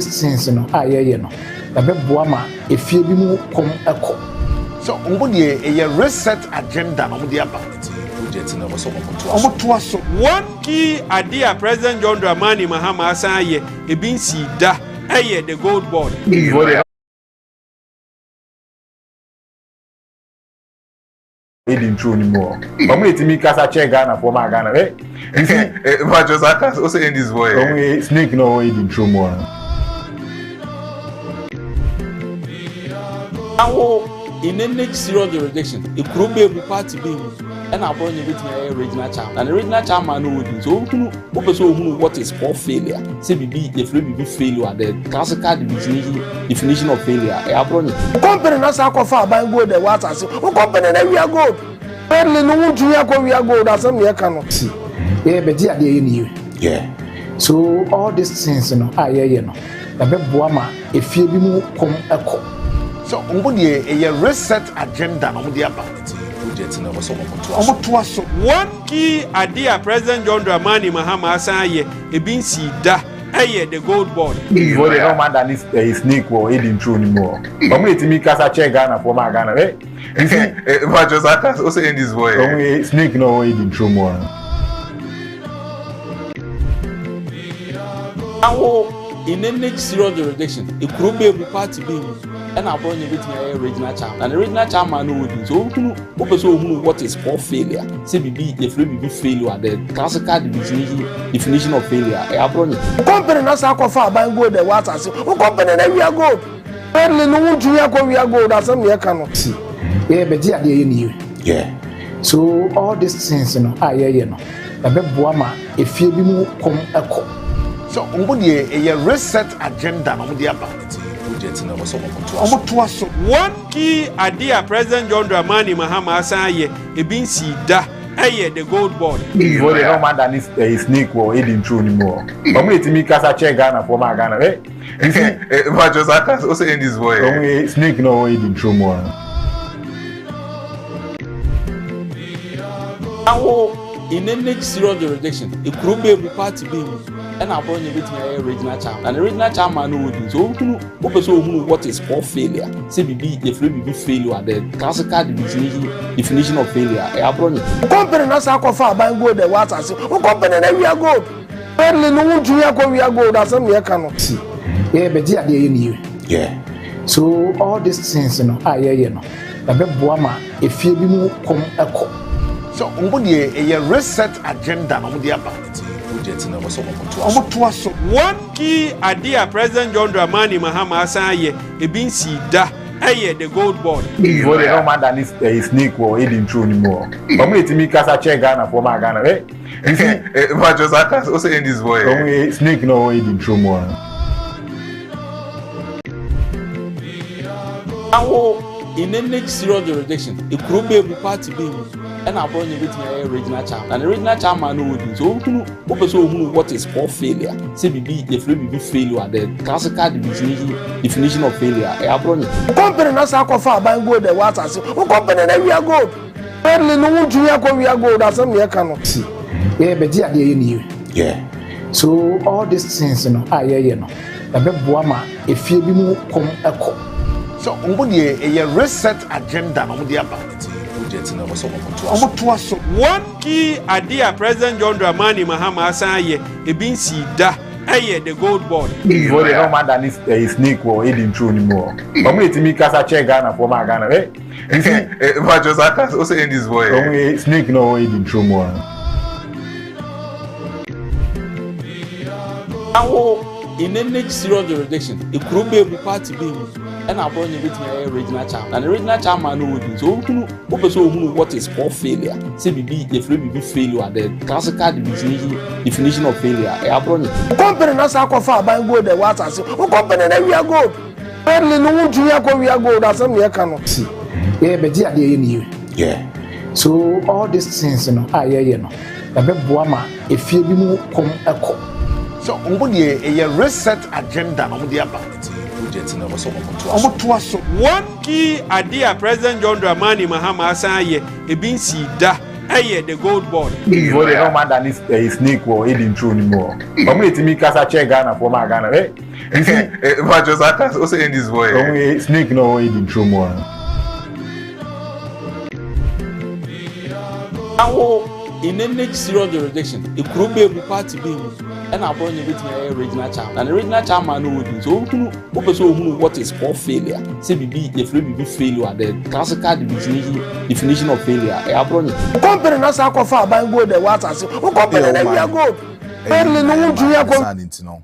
Since no, no. The Bebuama, if you be more come echo. So, a reset agenda on the about. One key idea President John Dramani Mahama Asaye, a bin see da, the gold board. Didn't true anymore. But me to me cast a check Ghana for my Ghana. But just I can also in this way. Snake no way didn't true more. In the next serious jurisdiction, it could be a party being and I brought you with my original charm. And the original charm I know so who what is called failure. CBB, if we be failure, the classical definition of failure. I brought you. Company not sacrifice by go the water. Who company we are good. Barely no we are good as some year cannot see. Yeah, but dear, you. Yeah. So all these things, no, no. The Bebuama, if you be more come echo. So, a reset agenda on the about. One key idea President John Dramani Mahama Asaye, a bin see da, the gold board. What the man that is a snake or didn't true anymore. But me to me cast a check Ghana for my Ghana. But just I can also in this way. Snake no way didn't true more. In the next serious jurisdiction, it could be a party being and I brought you with my original charm. And the original charm I know so who what is called failure. CBB, if we be failure, the classical definition of failure. I brought you. Company not sacrifice by go the water. Who company we are good. Barely no we are good as some year cannot see. Yeah, but dear, you. Yeah. So all these things, no, no. The Bebuama, if you be more come echo. So, a reset agenda on the about. One key idea President John Dramani Mahama Asaye, a bin see da, the gold board. What the man that is a snake or didn't true anymore. But me to me cast a check Ghana for my Ghana. But just I can also in this way. Snake no way didn't true more. In the next serious jurisdiction, it could be a party being and I brought you with my original charm. And the original charm I know so who what is called failure. CBB, if we be failure, the classical definition of failure. I brought you. Company not sacrifice by go the water. Who company we are good. Barely no we are good as some year cannot see. Yeah, but dear, you. Yeah. So all these things, no, no. The Bebuama, if you be more come echo. So, a reset agenda on the about. One key idea President John Dramani Mahama Asaye, a bin see da, the gold board. What the man that is a snake or didn't true anymore. But me to me cast a check Ghana for my Ghana. But just I can also in this way. Snake no way didn't true more. In the next serious jurisdiction, it could be a party being and I brought you with my original charm. And the original charm I know so who what is called failure. CBB, if we be failure, the classical definition of failure. I brought you. Company not sacrifice by go the water. Who company we are good. Barely no we are good as some year cannot see. Yeah, but dear, you. Yeah. So all these things, no, no. The Bebuama, if you be more come echo. So, a reset agenda on the about. One key idea President John Dramani Mahama Asaye, a bin see da, the gold board. What the man that is a snake or didn't true anymore. But me to me cast a check Ghana for my Ghana. But just I can also in this way. Snake no way didn't true more. In the next serious jurisdiction, it could be a party being and I brought you with my original charm. And the original charm I know so who what is called failure. CBB, if we be failure, the classical definition of failure. I brought you. Company not sacrifice by go the water. Who company we are good. Barely no we are good as some year cannot see. Yeah, but dear, you. Yeah. So all these things, no, no. The Bebuama, if you be more come echo. So, a reset agenda on the about. One key idea President John Dramani Mahama Asaye, a bin see da, ɛyɛ the gold board. This boy, no man than is snake or hidden true anymore. Only to me, Casa check Ghana for my Ghana. Eh, you see, Maestro, I can't also in this boy. only snake no hidden true more. Now, in any serious jurisdiction, a group be party being and I brought you with me original charm. And the original charm I know would so who what is called failure. Say be if we be failure, the classical definition of failure. I brought you. Company na sa ko fa ban go the water say. O company na we are go. Early no won tuya ko. Sanintino.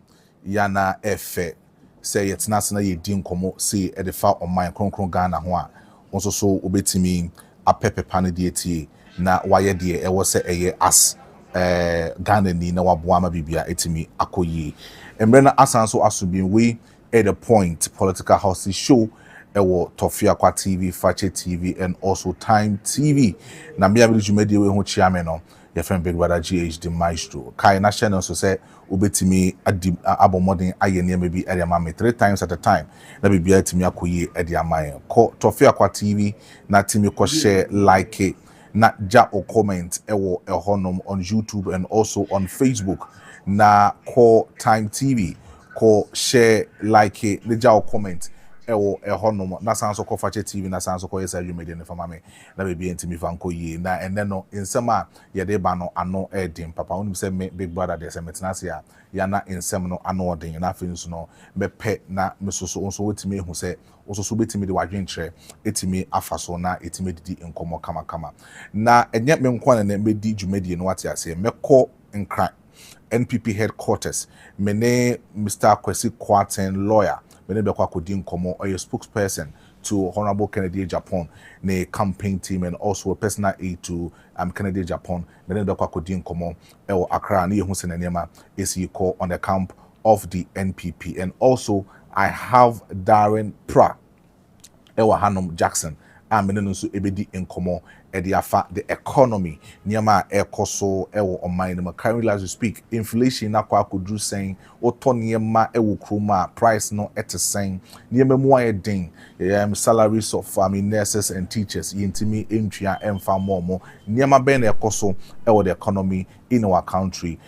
Yana efe say it's na ye din komo say e de fa on my kronkron Ghana ho a. Onso so obetimi apepe pane de tie na waye de e wo se eye as Ghana ni na waboama bibia etimi akoyi. Emre na asanso asubin we at the point political house show ewo Tofiakwa TV, Fache TV and also Time TV. Na me abili jumedi we ho chiame no your friend Big Brother GHD Maestro. Kai na channel so say obetimi abomodin aye ne maybe area mama 3 times at a time. Na bibia etimi akoyi e de amaye. Ko Tofiakwa TV na timi ko share like it. Na ja or comment ewo ehonom on YouTube and also on Facebook. Na call Time TV, call share like it, the ja or comment ewo ehonom. Na sanso call Fache TV, na sanso call yesa you media ne famame. Na be intimi fanko ye. Na and then no in sema yede bano ano edim. Papa unim se me Big Brother de se metinasia. Yana in sem no ano odin. Na fins no me pe na me so wetimi hu se also so betimi de wadwentre etimi afaso na etimi didi enkomo kama na enye me nkwa na medi dwumadi no wate ase mekọ nkran NPP headquarters mene Mr. Kwesi Kwaten lawyer mene be kwa kodi nkomo or a spokesperson to Honorable Kennedy Japan ne campaign team and also a personal aid to Kennedy Japan mene be kwa kodi nkomo e Accra na yehu se na niema esi call on the camp of the NPP. And also I have Darren Pra ewa Hanum Jackson amene nso ebedi enkomo edi afa the economy niama ekoso ewo online no currently as we speak inflation na kwa kodru sen oto niema ewo kroma price no etesen niema mu ayedin salaries of nurses and teachers yintimi entria emfa momo niema ben ekoso ewo the economy in our country.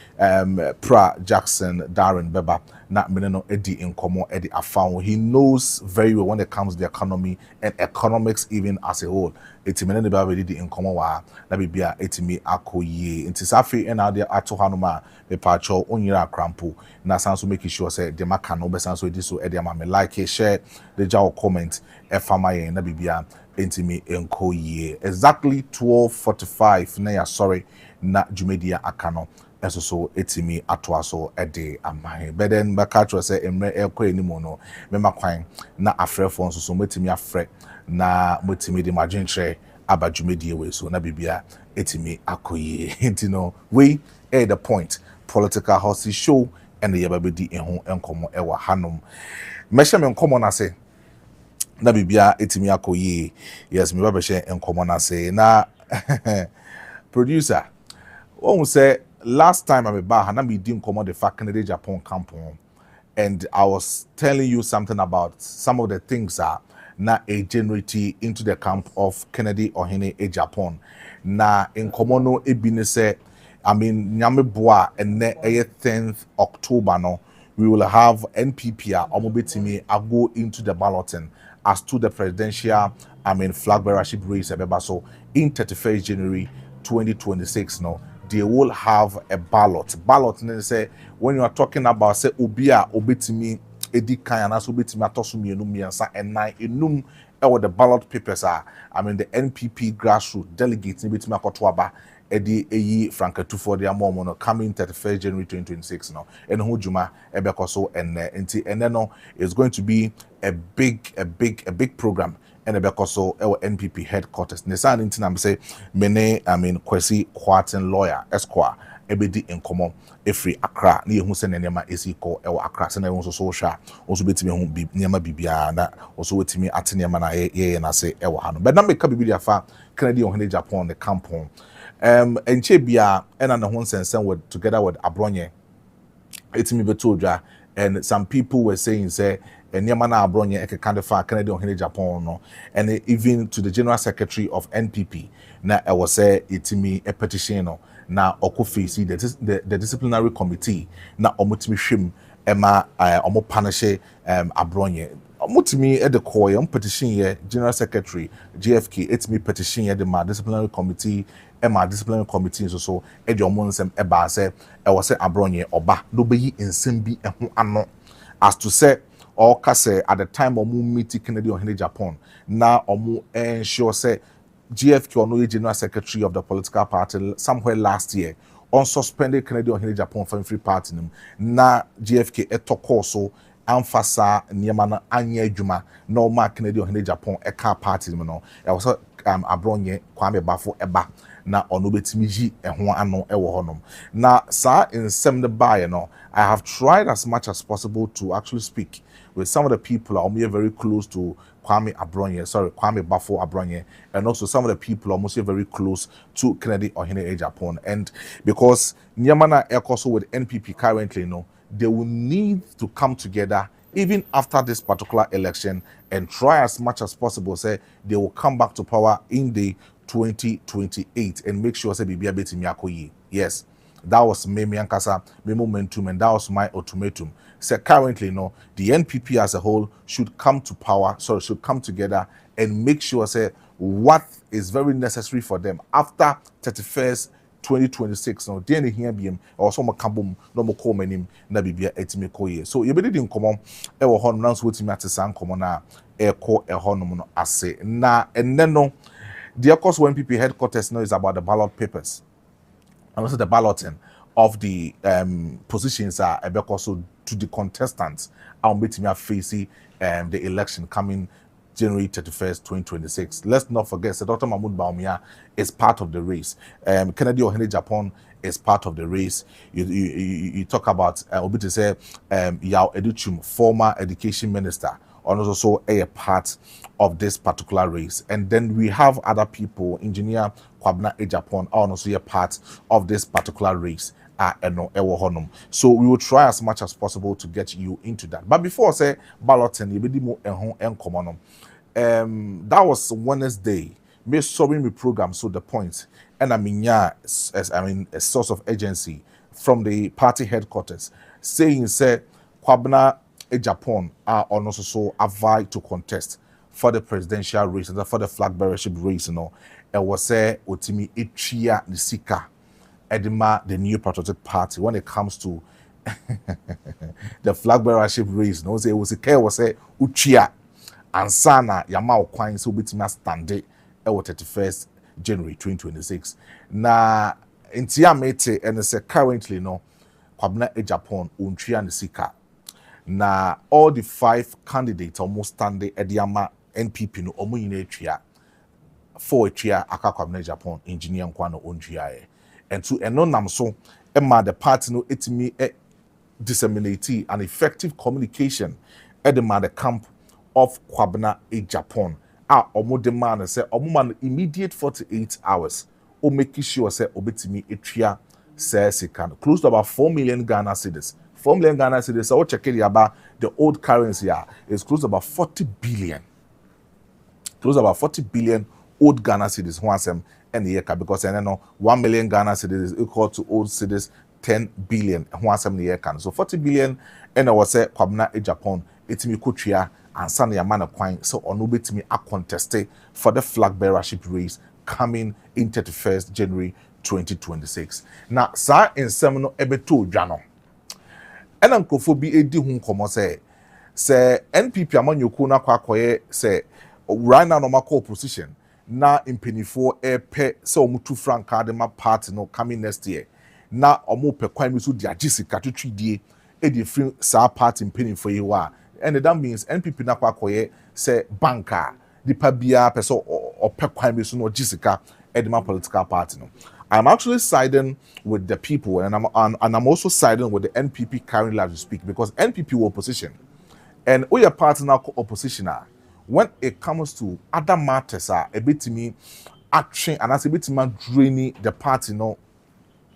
Pra Jackson Darren Beba na meneno edi inkomo edi afan. He knows very well when it comes to the economy and economics even as a whole. Eti menene ba edi inkomo wa na bibia etimi akoye. Nti safi ena de ato hanoma be pacho onyira krampo na sanso make sure say de maka no be sanso edi so edi amame like share the jaw comment e fama yen na bibia entimi enkoye. Exactly 12:45 na ya sorry na jumedia akano eso so etimi atoaso ede amahe beden bakacho se emre ekọ enimo no mema kwan na afrefo nso so metimi afre na motimi de madwentre aba jumedie we so na bibia etimi akoye ntino we at the point political house show and the yababedi eho enkomo ewa hanom mesha me enkomo na se na bibia etimi akoye yes me babeshe enkomo na se na producer won't say last time I'm about and we didn't come on the Kennedy Japan camp and I was telling you something about some of the things that na a generate into the camp of Kennedy or Hene a Japan na in komono ebine say I mean nyame boa and ne 10th October no we will have NPP omobetimi go into the balloting as to the presidential flag bearership race so in 31st January 2026 no they will have a ballot. Ballot and say when you are talking about say obia obetimi edi kan na so obetimi atoso mienu miensa enai enum e the ballot papers are the NPP grassroots delegates ni betimi akoto aba edi eyi frankatufo de amomo no coming 31st January 2026 no and ho juma e be koso enti ene no is going to be a big program and a bekoso NPP headquarters. Nesan intinam say mene Kwesi Kwaten lawyer Esquire ebedi enkomo efri Accra na yehu se nema esiko ewo Accra se na won so sha also betimi hu nema bibia na also wetimi atenema na ye na se ewo hano but na meka bibia afa Kennedy on Japan the campaign enche bia ena na ho nsensen with together with Abronye etimi beto odwa and some people were saying say nneɛma na abronye ekeka de fa Kennedy Ohene Japan no, and even to the general secretary of NPP na I was say itimi a petition no na okofisi the disciplinary committee na omutimi hwem ema omo punish abronye omutimi e de call petition here general secretary GFK etimi petition here the disciplinary committee ema disciplinary committee so e de omo nsem e ba say e was say abronye oba no beyi nsem bi eho ano as to say or kase at the time omu meeting Kennedy Ohene Japan na omu ensure say GFK or no general secretary of the political party somewhere last year on suspended Kennedy Ohene Japan from free party na GFK etoko so amfasa niyama anya adwuma no ma Kennedy Ohene Japan eka party no e was abronye Kwame Bafo eba na ono betimi ji eho ano ewo honom na sa nsem the buy no I have tried as much as possible to actually speak with some of the people who are very close to Kwame Bafo Abronye, and also some of the people almost very close to Kennedy Ohene Japan. And because Nyamana Ekoso with NPP currently, they will need to come together even after this particular election and try as much as possible, say they will come back to power in the 2028 and make sure say Bibia Beti Miyakoyi. Yes. That was me Ankasa, me momentum, and that was my ultimatum. So currently, the NPP as a whole should come to power, should come together and make sure, say, what is very necessary for them after 31st 2026. No, then here be or some kabum no more call menim na bibia etime so you be didn't come on e wo hon now so timi atesa nkomo na e ko e honom no ase na enne no the course when NPP headquarters now is about the ballot papers. And also the balloting of the positions are also to the contestants are facing the election coming January 31st, 2026. Let's not forget that Dr. Mahmoud Bawumia is part of the race. Kennedy Ohene Japan is part of the race. You talk about Obiti say Yao Educhum, former education minister, also a part of this particular race. And then we have other people, engineer Kwabna Japan, are also a part of this particular race. So we will try as much as possible to get you into that. But before I say balloting, you be more that was Wednesday. Me sorry me program so the point. And a source of agency from the party headquarters saying say Kwabna Japan are also so avoid to contest for the presidential race and for the flag bearership race, it was say Otimi Ichia Nisika Edima, the new patriotic party when it comes to the flag bearership race. Say it was a care was say Uchia and Sana Yamao Kwine so bitima stande 31st January 2026. Na intia mete and say currently Kwabna Japan Unchia Nisika. Na all the 5 candidates almost standing at the NPP no omu yine tria 4 tria aka Kwabna Japan engineer nkwano onjia and to enonam so emma the party no etimi disseminate an effective communication at the camp of Kwabna Japan omo demand say omo man immediate 48 hours o make sure say obetimi etria says it can close to about 4 million Ghana cedis. 4 million Ghana cedis. So check it about the old currency is close to about 40 billion. Close to about 40 billion old Ghana cedis. And the year because 1 million Ghana cedis is equal to old cedis 10 billion. So 40 billion and I was say Kwabna Japan etimi kutria and Sunny Amana Kwine so onubetimi a contested for the flag bearership race coming in 31st January 2026. Now, sa in seminal ebeto jano. And Uncle bi edi hun komo say NPP among yokuna kwakoye say right now no mako opposition na impenifo pe so omutu franka de ma party no coming next year. Na omo pe kwan mi so dia jisika twitwidie e di free sa party impenifo yi wa. And that means NPP na kwakoye say banker the pabia person or pe kwan mi so no jisika e di ma political party no. I'm actually siding with the people, and I'm also siding with the NPP currently as we speak, because NPP were opposition, and we are partner opposition. When it comes to other matters, a bit to me action and as a bit to me draining the party,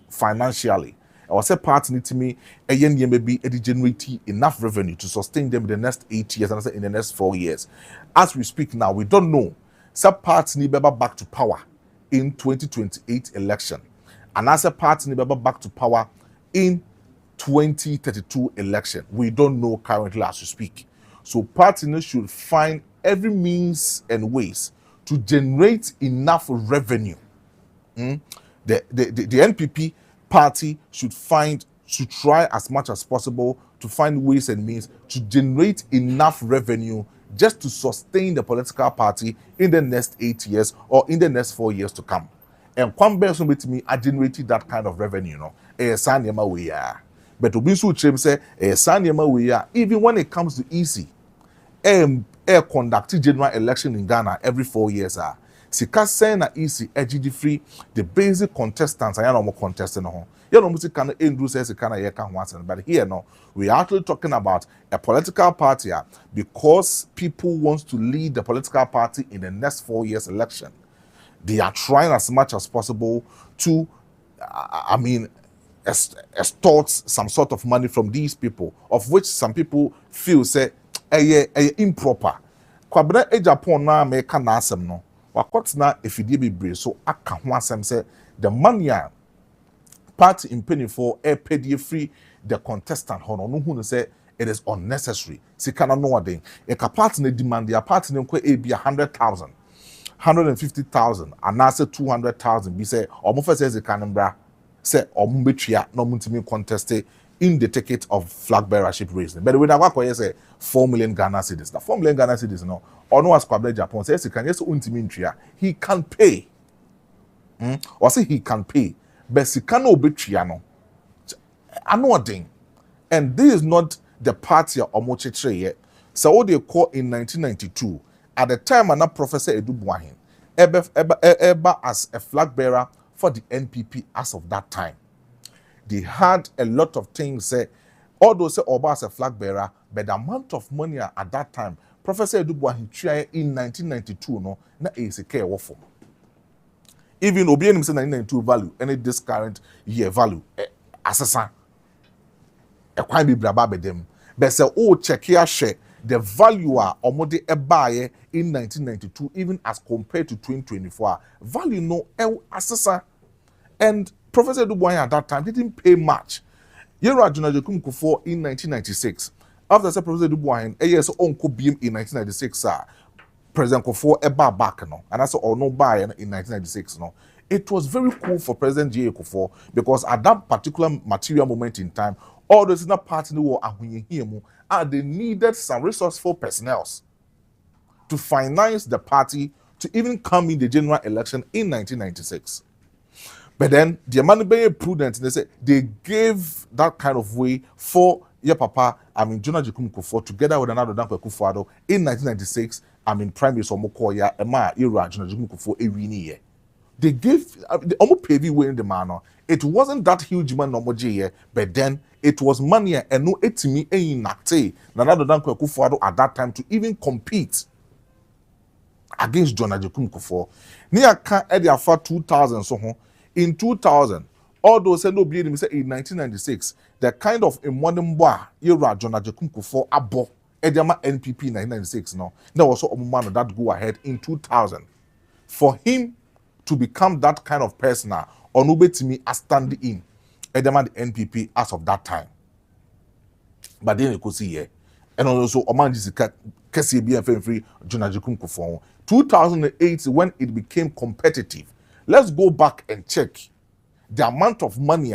financially. I was a party to me a yen maybe generate enough revenue to sustain them in the next 8 years and I say in the next 4 years. As we speak now, we don't know. Some party need back to power in 2028 election. And as a party need back to power in 2032 election. We don't know currently as we speak. So parties should find every means and ways to generate enough revenue. The NPP party should try as much as possible to find ways and means to generate enough revenue just to sustain the political party in the next 8 years or in the next 4 years to come. And Kwambe so with me, I generated that kind of revenue, we are. But Obisu Chem say, we are, even when it comes to easy, conducting general election in Ghana every 4 years are. Sika say na easy EGD free the basic contestants I am contesting on. You know music can do say sika na yeka ho but here no we are actually talking about a political party because people want to lead the political party in the next 4 years election. They are trying as much as possible to extort some sort of money from these people, of which some people feel say improper. Kwabena Japan na America na asem no. Wakot na efidie bebre so aka ho asem say the money party in penny for pedie free the contestant hono no hu say it is unnecessary. Sika na no aden. E ka party na demand their party na kwa e be 100,000, 150,000 and na say 200,000 be say omo fa say sika nbra say omo betria no mutimi contest in the ticket of flag bearership race. But when I say 4 million Ghana cedis. Now 4 million Ghana cedis no. Or no as Kwabena Japan says he can yes untimin he can pay. Or say he can pay. But he can obey no. I know a thing. And this is not the party of Omochetre yet. So what they call in 1992, at the time Anna Professor Edu Buahin, Eba as a flag bearer for the NPP as of that time. They had a lot of things say, although say Oba as a flag bearer, but the amount of money at that time, Professor Edu Buahin in 1992 no na ACK wofo. Even Obianim say 1992 value, any this current year value, assessa. A quite be braba be them. But say check here share the value are omode ebaye in 1992, even as compared to 2024. Value no assessa. And Professor Edu Buahin at that time didn't pay much. Yera Jonah Kufuor in 1996. After say Professor Edu Buahin, a year's own beam in 1996, President Kufuor eba back no, and that's all no buy in 1996 no. It was very cool for President J. Kufuor because at that particular material moment in time, all those in that party were they needed some resourceful personnel to finance the party to even come in the general election in 1996. But then the man being prudent, they say they gave that kind of way for your papa, Jonah Kufuor, together with another Dankwa Kufuor in 1996. Prime Minister Omokoya, Emma Era, Jonah Kufuor, a winning. They gave the almost heavy way in the manner. It wasn't that huge man no year, but then it was money and no etimi in nakte. Another Dankwa Kufuor at that time to even compete against Jonah Kufuor. Near can Eddie Afa 2000 so in 2000, although said no bleeding say in 1996, the kind of a modern boy era Jonah Kufuor abo Ediama NPP in 1996 no. There was also a man that go ahead in 2000. For him to become that kind of person or no to me as standing in Ediama the NPP as of that time. But then you could see here. And also Oman Jessica KCB free Jonah Kufuor. 2008 when it became competitive. Let's go back and check the amount of money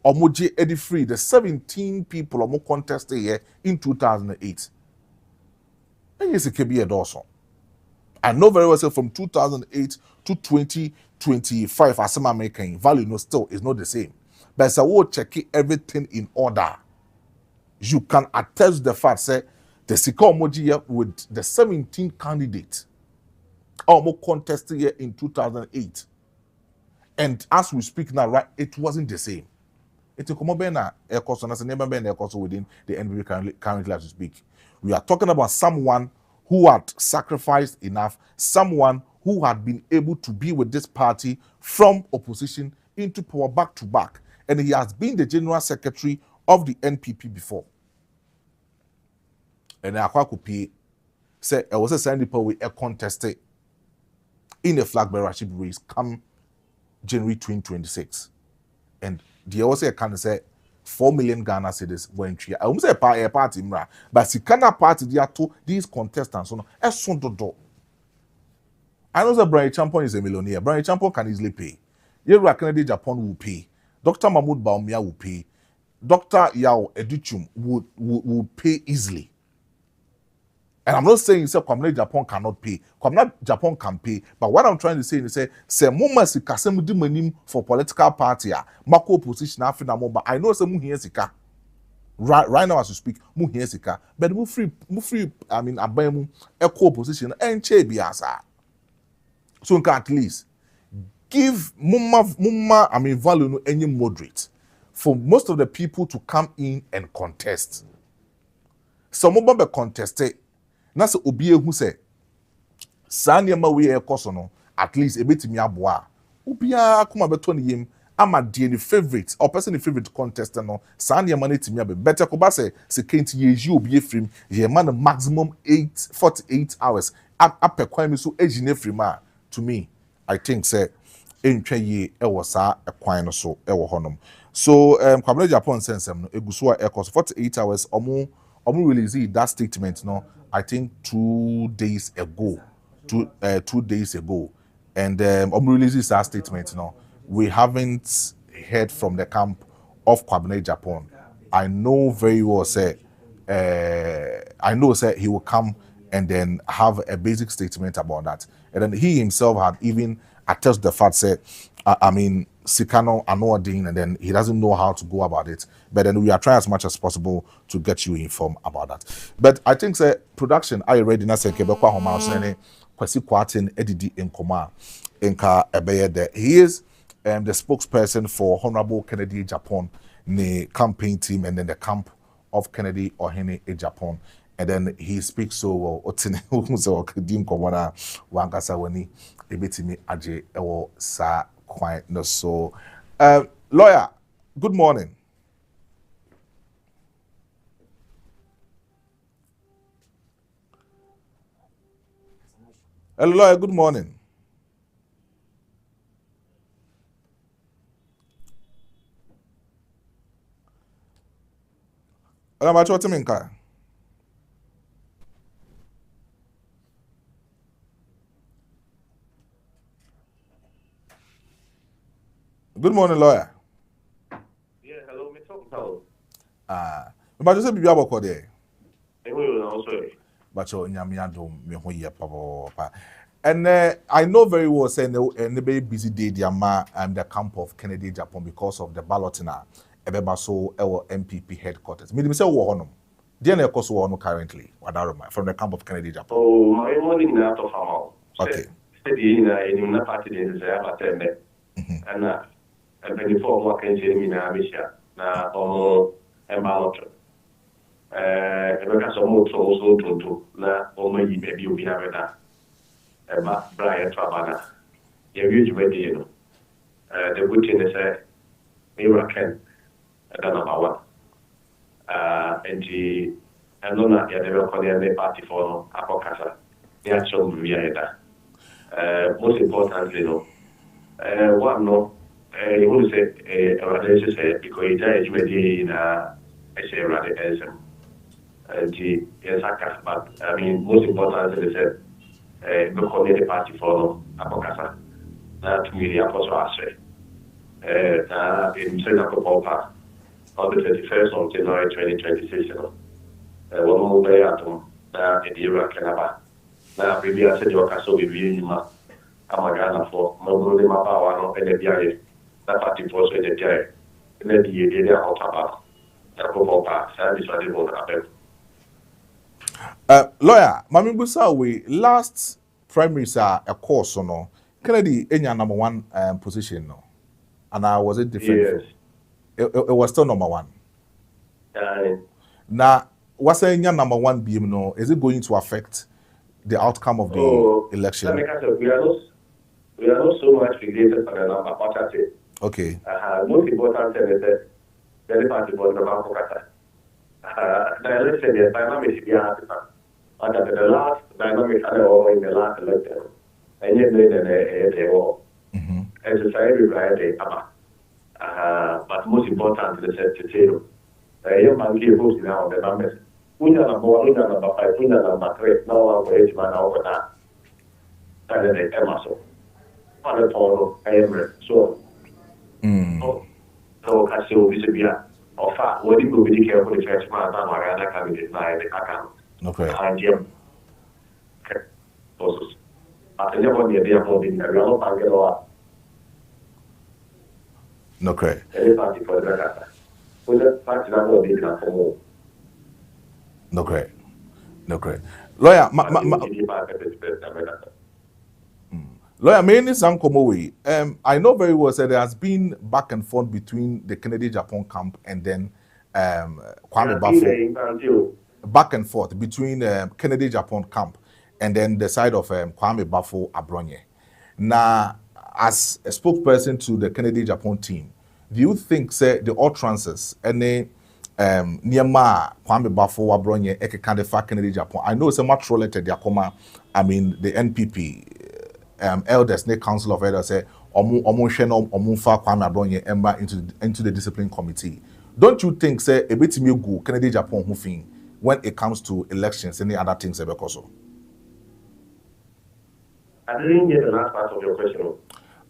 Omoji Eddie Free, the 17 people Omo contested here in 2008. And yes, it can be a dozen. I know very well from 2008 to 2025, as some American value no still is not the same. But as I will check everything in order, you can attest the fact say the Sika Omoji here with the 17 candidates Omo contested here in 2008. And as we speak now, right, it wasn't the same. It's a common air cost and as a never been air cost within the NBP currently as we speak. We are talking about someone who had sacrificed enough, someone who had been able to be with this party from opposition into power back to back. and he has been the general secretary of the NPP before. And I could say I was a signing people with a contested in a flag bearership race come January 2026. And the also can say 4 million Ghana cedis when I almost say a party, but Sikana party they are to these contestants. So as soon do. I know that Brian Champon is a millionaire. Brian Champon can easily pay. Yeru Kennedy Japan will pay. Dr. Mahmoud Baumia will pay. Dr. Yao Edichum will pay easily. And I'm not saying Kwamina Japan cannot pay. Kwamina Japan can pay. But what I'm trying to say is say muma sika se mudi manim for political party mako position afina mo, but I know say mu here sika. Right now as we speak, mu here sika. But mu free I mean abamu equal position and che biasa. So at least give mumma I mean value no any moderate for most of the people to come in and contest. Some be contested. Na se obi ehu se saa nneɛma we ekoso no at least ebetimi aboa obi a kuma beto ne yem ama de ne favorite or person ne favorite contestant no saa nneɛma na etimi abe better ko ba se kenti yeji obi efrim ye man maximum 48 hours apekwan mi so ejine efrim a to me I think say entwa ye ewo saa ekwan no so ewo honom so Kwamina Japan sensem no eguso a ekoso 48 hours omo release that statement no I think 2 days ago, 2 days ago, and releases that statement. No, we haven't heard from the camp of Kwamina Japan. I know very well, say, he will come and then have a basic statement about that, and then he himself had even attested the fact, say, I mean, Sikano Anodin, and then he doesn't know how to go about it. But then we are trying as much as possible to get you informed about that. But I think say production I already na say kebekwa homa so ne kwasi kwatin edidi nkoma enka ebeye there. He is the spokesperson for Honorable Kennedy Japan, the campaign team, and then the camp of Kennedy Ohene Japan. And then he speaks so well. Otine so kedim komona wankasa wani ebetimi aje ewo sa quite no so lawyer, good morning. Hello, lawyer, good morning. Hello, Macho Minka. Good morning, lawyer. Yeah, hello, Mr. Hello. But you say be about there. But you nyamiado me ho ye papa. And I know very well say no very busy day the camp of Kennedy Japan because of the balloting ebeba so MPP headquarters. Me say wo honom. Dey na ekoso wo no currently from the camp of Kennedy Japan. Oh, my morning na to farm. Okay. Steady na party dey say about and and before what can say me na misha na omo embalot ebeka so mo so to na omo yi be obi na beta eba Brian Trabana ye wi jumedi you know the good thing is me reckon that number one and the anona ya de ko the party for akokasa the action we are most importantly no one no you want to say rather say because it is really in I say rather as the yes but I mean most important is the community party for Apokasa that really apostle say in Senator Popa on the 21st of January 2026 one more day at in the Iraq Canaba now maybe I said you are so with you Amagana for Moguli Mapa and the Diary that party force in the Diary and then the area of Papa and Popa service for the vote. Lawyer, Mami Busa, we last primaries are a course or no. Kennedy in your number one position no, and I was it different. Yes. It was still number one. Now, what's in your number one beam no? Is it going to affect the outcome of the election? We are not so much related to the number. What I say, Okay. Most important thing is that the party was about Kokata. Let's say the dynamic is the last dynamic in the last election. And yet, they war. As a society, but most important is the zero. Young man here goes now the numbers. Number 5, number 3, now I'm ready to man over that. And then they Emerson. Other Toro, so. So, I still visit or far, what you will be careful to catch my Marana can be denied the account. Okay. And Jim. Okay. Also, after the 1 year, they are holding a real Pangela. Okay. Any party for the Kata. With that party, that will be enough for more. Okay. Okay. Lawyer, Lawyer, mainly some way. I know very well that there has been back and forth between the Kennedy Japan camp and then Kwame Bafo. Back and forth between Kennedy Japan camp and then the side of Kwame Bafo Abronye. Now, as a spokesperson to the Kennedy Japan team, do you think say the utterances any Niama Kwame Bafo Abronye Ekekandefa Kennedy Japan? I know it's a much related Yakoma. I mean the NPP. Elders, the Council of Elders say, Omunfa Kwame Abronye Emba into the discipline committee. Don't you think, say, a bit me go Kennedy Japan Hufing when it comes to elections, any other things ever also? I didn't get the last part of your question.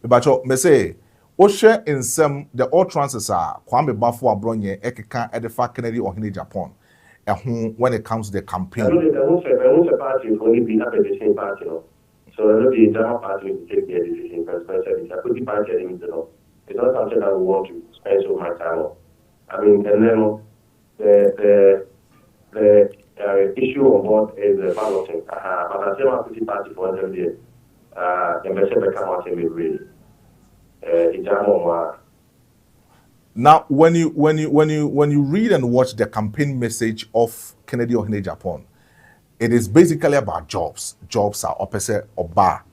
But me say, Oshe in some the utterances are Kwame Bafo Abronye Ekeka Edefa Kennedy or Kennedy Japan. When it comes to the campaign. I don't a party only be up at the same party. So I know the entire party will take their decision because I put the party at the middle. It's not something I would want to spend so much time on. I mean, and then the issue on board is the balloting. But I say I put the party for them there. The message become out in the real. Now, when you read and watch the campaign message of Kennedy or Kennedy Japan, it is basically about jobs. Jobs are opposite oba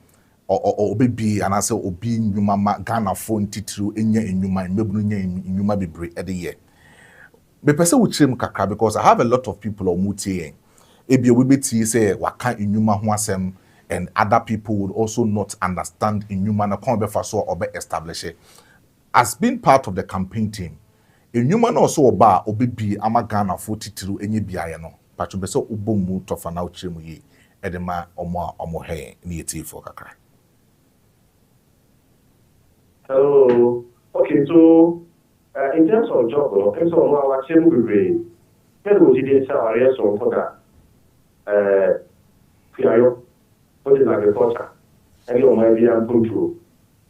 or obi and I say obi nyuma Ghana phone titru enye nyuma mebunu nyuma bebre ede ye. Me pese wuchim kakra because I have a lot of people on mutie. Ebi we beti say waka nyuma ho asem and other people would also not understand nyuma na kon be fa so obe establish it. As being part of the campaign team, nyuma na also oba obi bi ama Ghana phone titru enye biaye no. But you beso ubomu tofa na uchemu ye edema omo he ni eti for kakra. Hello. Okay, so in terms of job, in terms of our chemu be hello did say area so for that PIO what is agriculture and you might be control.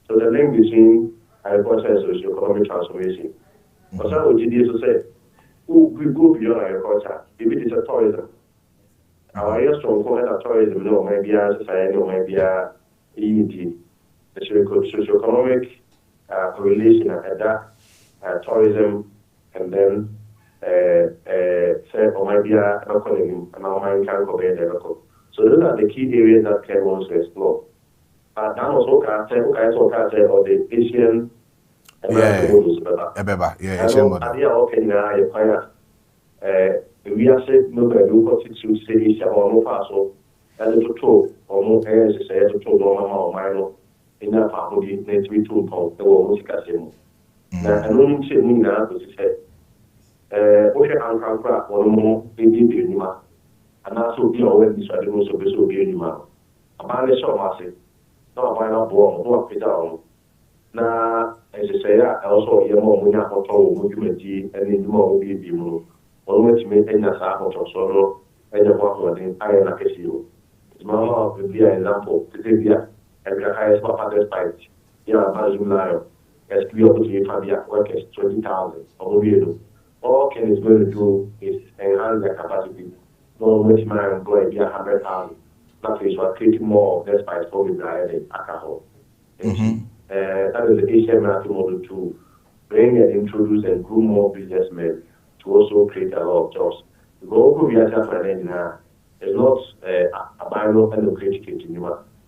So the link between agriculture and socio-economic transformation. But so what did you say? We go beyond agriculture. If it is a tourism, our area strong for tourism, no, maybe a society, or maybe a EED, the socio-economic correlation at that tourism, and then say, or maybe a economy, and our mind can go there. So those are the key areas that Ken wants to explore. That also can say, or the Asian. Asian model. We are saying no, but we constitute cities or no paso, and to toll or more areas to toll normal minor in that family, next week to the music as him. Now, I don't say me now to say, Ocean and Crack or more in India, and also be always decided most of this will be in man. A man is so massive, not a final born, no up now, as I say, I also hear more when I have told movement and in more will be more. Always make any sample of solo and the one in iron like you. It's more of the example, the Libya, and the highest father's fight. Yeah, Bazulayo, as we opportunity Fabia workers 20,000 or more. All Ken is going to do is enhance their capacity. No much man going to be 100,000. Nothing is what creating more of this fight for the alcohol. That is the Asian market model to bring and introduce and groom more businessmen to also create a lot of jobs. Because we are suffering now is not a binary and creative.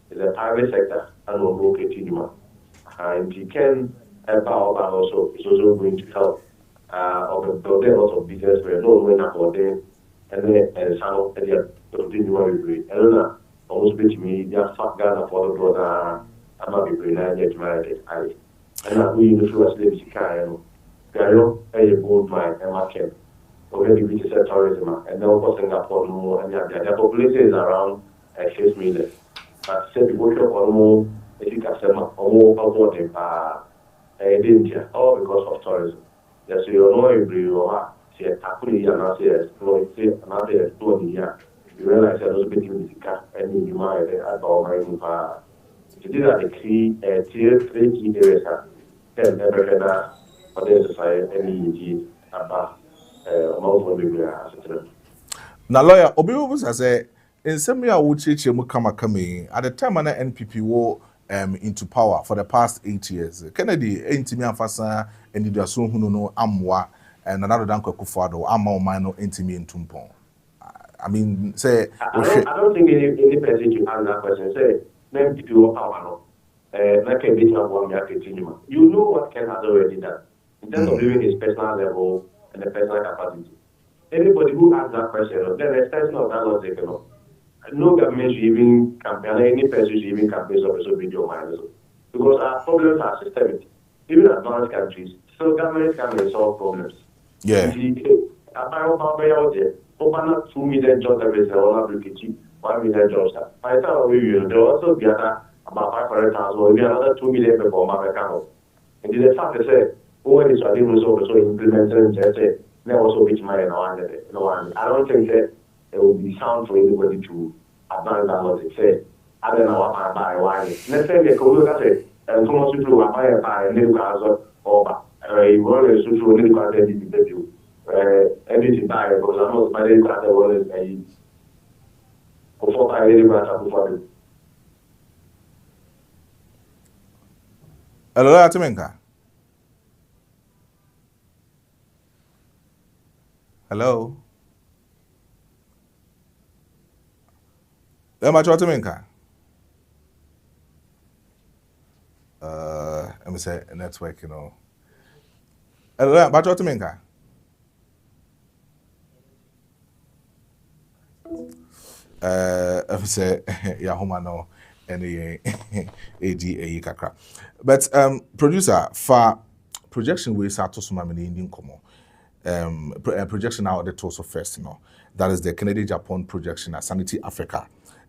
It's a private sector and no creative. And you can also is also going to help of building a lot of business where no one about them and some of the continue and then almost between me just fat Ghana for the brother I'm not be brilliant yet married and we use to as living kind Gario a gold mine and market already with the tourism and now for Singapore no and the population is around 6 million but say people shop or more if you can sell or more about them India all because of tourism. Yes, you know every or see a tackle and I say another 20 years. You realize that those between the car and you might about my it is at the key tier 3 key areas and never had for the society any about amount of people. Na lawyer obi wo say nsem ya wo chiche mu kama at the time na NPP wo into power for the past 8 years. Kennedy intimi amfasa eniduaso hunu no amwa and another dan kwakufado amma o man no intimi entumpon. I mean say I don't think any person should answer that question. Say name people power no. Like a bit of one continue. You know what Ken has already done in terms of living his personal level and the personal capacity. Anybody who asks that question, then the extension of that logic, no government should even campaign, any person should even campaign of social video minds. Because our problems are systemic. Even advanced countries, so governments can solve problems. Yeah. Open up 2 million jobs every year, 1 million jobs. By the time we will, there will also be about 500,000, will be another 2 million people on my account. And the fact is, when it's also implemented, just they also reach my I don't think that it will be sound for anybody to advance that logic. Say, I don't know what I buy, why. Let's say they come look at it, and so much to buy a new car or a world is to a new car that you everything buy because I'm not buying car that was a before I really got before. Hello, Atimenka. Hello. Am I trying to make let me say network, Hello, am I trying to make let me say Yahoma no any ADA kakra. But producer for projection we start to some Indian komo. Projection now the torso first, that is the Kennedy Japan projection at Sanity Africa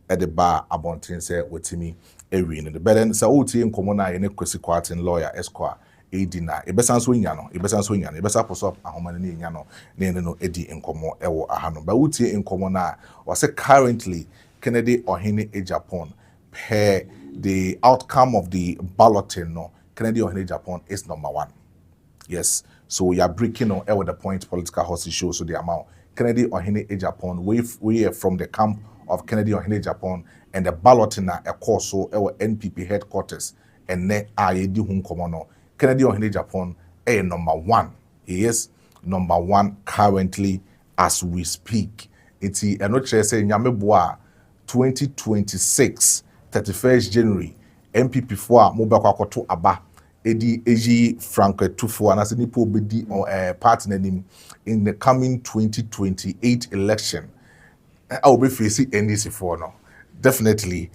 at the bar abontin say with me a win. The better so uti in common in a quasi quartin lawyer esquire a dinner a besan swingano a besan swingan a besa post up a homani yano no edi in common ewo ahano but uti in common was a currently Kennedy or Hene a Japan per the outcome of the balloting Kennedy or Hene Japan is #1. Yes. So we are breaking on the point political horses show so the amount Kennedy Ohene Japan we are from the camp of Kennedy Ohene Japan and the balloting a course so our NPP headquarters and ne ayedi hun komono Kennedy Ohene Japan #1. He is #1 currently as we speak. It's a not say nyameboa 2026 31st January MPP for mobile kwakoto aba Edi Eji Frank Tufo and as nipo bedi on partner in the coming 2028 election. I will be facing NDC for now. Definitely.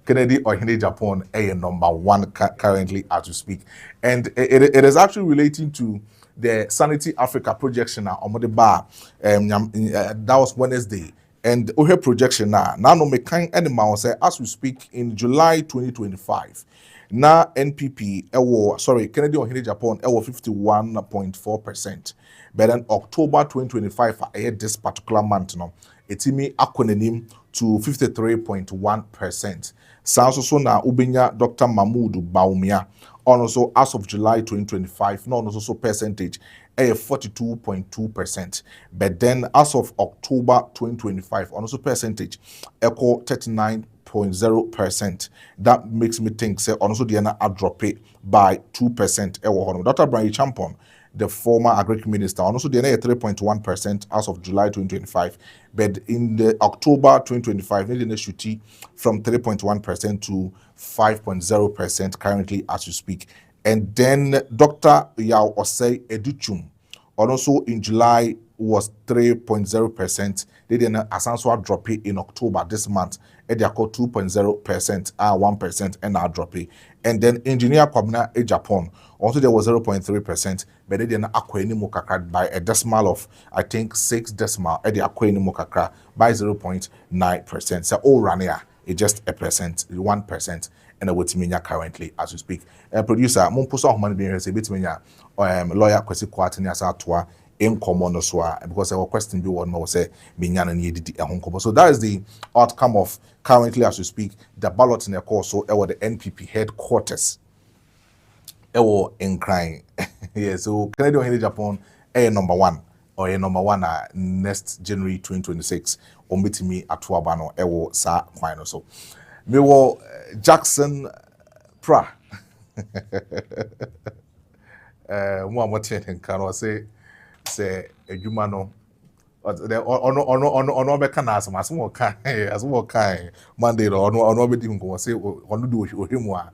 Kennedy or Hindi Japan #1 currently as we speak. And it is actually relating to the Sanity Africa projection on the bar. That was Wednesday. And we have projection now no me kind animal say as we speak in July 2025. Na NPP Kennedy Ohene Japan 51.4%. But then October 2025 this particular month etimi akonenim to 53.1%. Sanso na ubenya Dr. Mahmoud Baumia also as of July 2025 also percentage 42.2%. But then as of October 2025 also percentage equal 39.0%. That makes me think say also the a drop it by 2%. Dr. Brian Champon the former agriculture minister. And also, the 3.1% as of July 2025. But in the October 2025, they shoot from 3.1% to 5.0% currently as we speak. And then Dr. Yao Osei Educhum, also in July was 3.0%. They didn't asanso drop it in October this month. And they are called 2.0%, 1%, and now drop it. And then Engineer Kwabena in Japan, also there was 0.3%, but they didn't acquire any mukakra by a decimal of, I think, 6 decimal, and they acquire any mukakra by 0.9%. So all run here, it's just 1%, and what mean currently as we speak. Producer, Mumpusa Humani being a bit lawyer Kwesi Kwatini as our in common because our question be one more say Binyan and Yedi Honkobo. So that is the outcome of currently as we speak, the ballot in the course so the NPP headquarters. In crying. Yeah, so Canadian Henry Japan number one next January 2026 ombitimi atuabano sa kwano so. Me wo Jackson Pra. Mo amote nkan say adwuma no ono be kana asmo kan Monday ono be di nko say ono do ohwemu a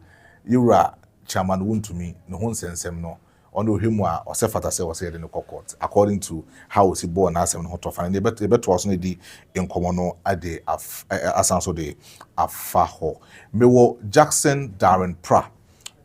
yura chairman wontumi no ho nsensem no ono ohwemu a osefata say o say de no court according to how we see born asem no hotofa na beto so na di enkomo no ade asanso de afaho mewo Jackson Darren Pra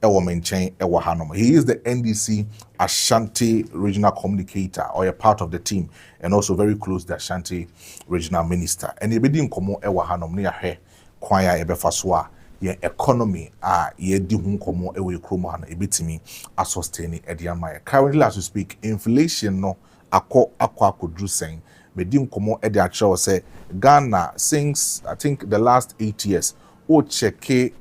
ewo menchen ewo hanom. He is the NDC Ashanti regional communicator or a part of the team and also very close to the Ashanti regional minister. And he bedi nkomo ewo hanom ne yahwe kwan ya ebefa so a ye economy ye di hu nkomo ewo ekromo han ebetimi a sustain ediama. Currently as we speak, inflation no akodru sen bedi nkomo edi a kire say Ghana since I think the last 8 years o check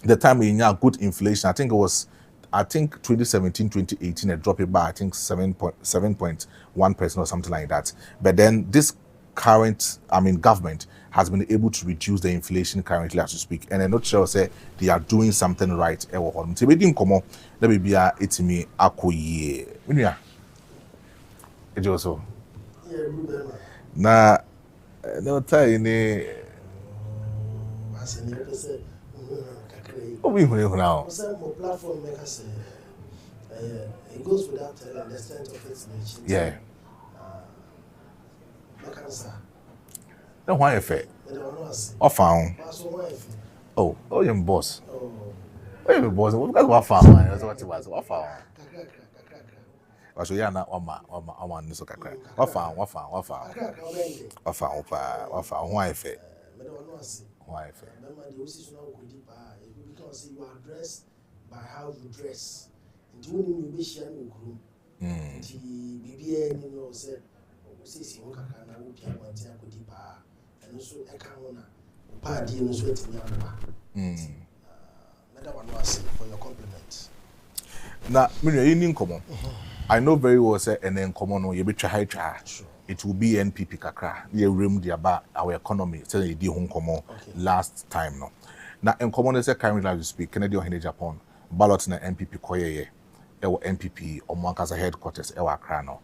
the time we had good inflation. I think it was 2017, 2018, it dropped it by I think 7.1% or something like that. But then this current, government has been able to reduce the inflation currently as we speak. And I'm not sure say they are doing something right. So we didn't come up. Let me be a itimi akoye. Minya. It also. Na no time ni. We now. Platform makers it goes without telling the extent of its nature. Yeah. No, why if I found. Oh, you're boss. Oh, you're boss. What found? That's what it was. What found? So yeah, na oma niso kakra. What found? Why if why if because you are dressed by how you dress. And you will be sharing group. The BBN, said, "Sis, you can now be a one time with the bar, and also a canona, party, and sweat in your bar." Madam, for your compliment. Now, in common, I know very well, say, and then common, you be try. It will be NPP kakra. They room the about our economy. So they did home common last time no. Now, in common, say currently as we speak, Canadian Henry Japan ballot na NPP koyeye. Ewo NPP or Mwankaza headquarters ewa Accra no.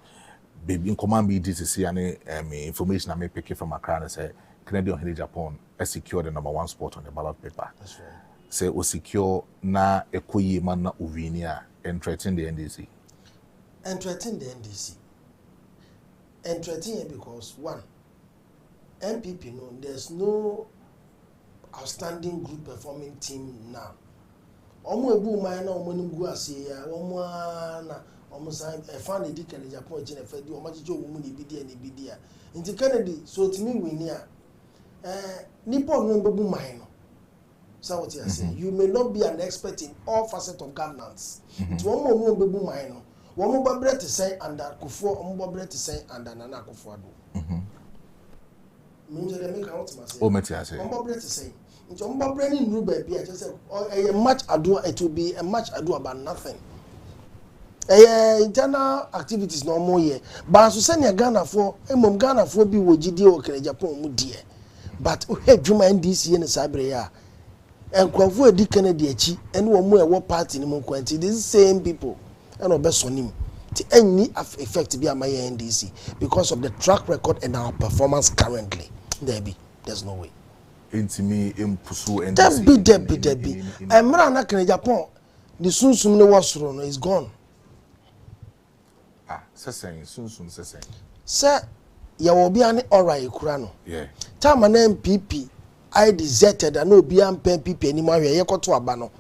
Baby in command be DCC and information I may pick it from Accra and say Canadian Henry Japan has secured the #1 spot on the ballot paper. That's right. Say o secure na ekoyi man na uvinia and threaten the NDC. And threaten the NDC. And threaten because one, NPP no, there's no outstanding group performing team now. Omo ebu man na omo nimgu ase ya omo na omo sign e fan the Canadian Japan gene fe di omo jijo omo ni bidia nti Kennedy so timi win ya nipo no bebu man no so what you say you may not be an expert in all facets of governance nti omo no bebu man no omo babre to say under Akufo omo babre to say under Nana Akufo-Addo minje le make out ma say o meti ase omo babre to say nti omo babre ni nru ba bia just say a match ado it will be a match ado about nothing internal activities no more here but so send Ghana for Ghana for bi wo gidi o kere Japan mu die but o hedwuma NDC ne sabre ya enkwafo edi Kennedy achi ene wo mu e wo party ni mu kwanti these same people and obesonim any effect be my NDC because of the track record and our performance currently. There's no way. Intimi impusu and Debbie. I'm not in Japan. The soon no was no is gone. Seseng, soon seseng. Sir, you will be an alright Kurano. Yeah. Time an MPP. I deserted and no be an MPP anymore. You got to abano.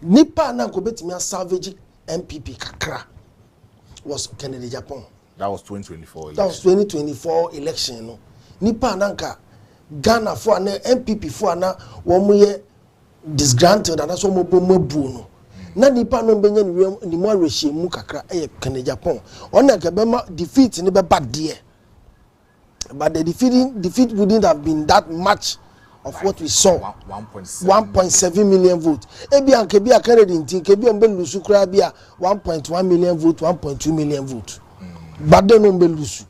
Nipa na go bet me a salvage MPP kakra was Kennedy Japan. That was 2024 election. That was 2024 election. No. Nipa nanka Ghana for an MPP for an one year disgruntled and that's what mo bruno. Na nipa no benye ni mo rehye mu kakra e Kennedy Japan. On a bema defeat ni be bad there. But the defeat wouldn't have been that much of what we saw. 1.7 million votes. Ebi an kebi a Kennedy ntin kebi on be lusu kra bia 1.1 million vote, 1.2 million vote. But they no be lusu.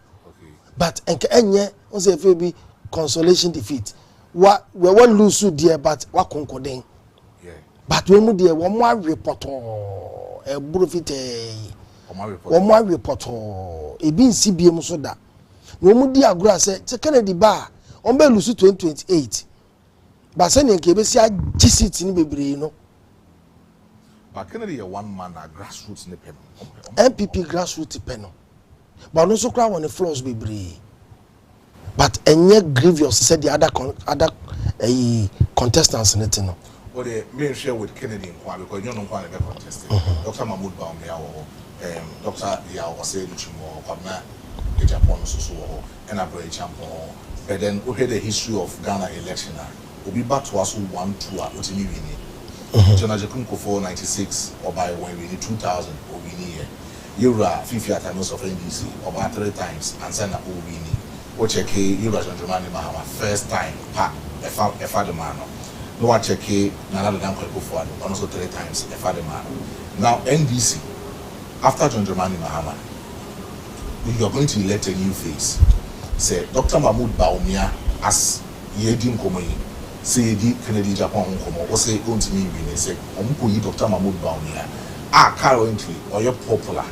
But enye on say fe bi consolation defeat. We won lusu there but wa konkodeng. Yeah. But we mu there one more report e burufite. One more report. Ebi nsi biem so da. We mu di agora say Kennedy ba on be lusu 2028. But send in Kebesi GCT ni bebre no. But Kennedy a one man grassroots ni pen. MPP grassroots pen no. But no so crowd on the floors bebre. But enye grievous said the other contestants in it no. But the main share with Kennedy because you know one be contested. Dr. Mahmoud Baumia Dr. Yao was saying Chimo Kwabna the Japan so and Abraham Champo. But then we heard the history of Ghana election. Obi back to us 1-2 otimi wini. General Jakunko for 96 or by when we need 2000 or we need Yura 50 times of NDC about 3 times and send a wini. Ocheke Yura John Dramani Mahama first time pa efa the man. No one check Nana Dan Kweko for also 3 times efa the man. Now NDC after John Dramani Mahama you are going to elect a new face. Say Dr. Mahmoud Baumia as Yedim Komoyi. Say the Kennedy Japan Komo, or say going to me when they say, Dr. Mahmoud Baumia are currently or you're popular.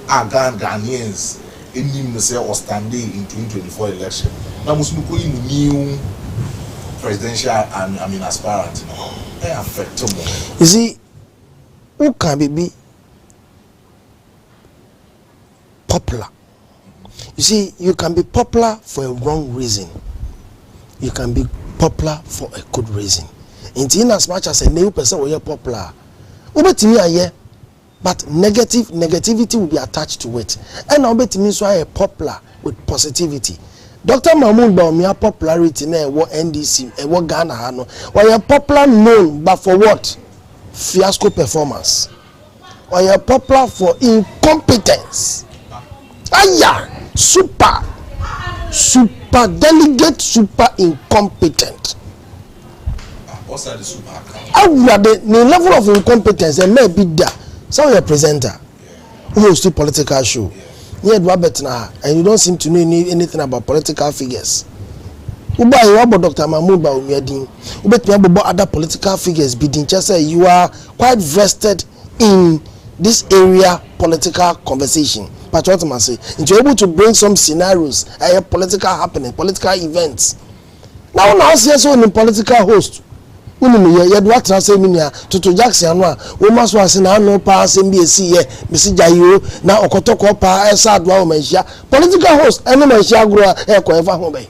Are Ghanaians in him say or standing in 2024 election. Now Musmuko in new presidential aspirant, you know, they affect more. You see, who can be popular? You see, you can be popular for a wrong reason. You can be popular for a good reason. In as much as a new person will be popular, but negativity will be attached to it. And I'll bet means why a popular with positivity. Dr. Mahmoud Baumia popularity na what NDC, what Ghana hano. Why a popular known, but for what? Fiasco performance. Why a popular for incompetence. Aya, super delegate, super incompetent. What's that the super? The level of incompetence and may be there. So you're a presenter who hosts a political show. Yeah, and you don't seem to know anything about political figures. About Dr. Mahmoud Baumia, about other political figures. You are quite vested in this area political conversation. But what I say, and you're able to bring some scenarios, political happening, political events. Now see so in political host. You what I say to Jackson, we must was in no pass MBC, Mr. Jayo, now Okotoko pa Esad Womensha, political host, and no Shagua, Equeva Home.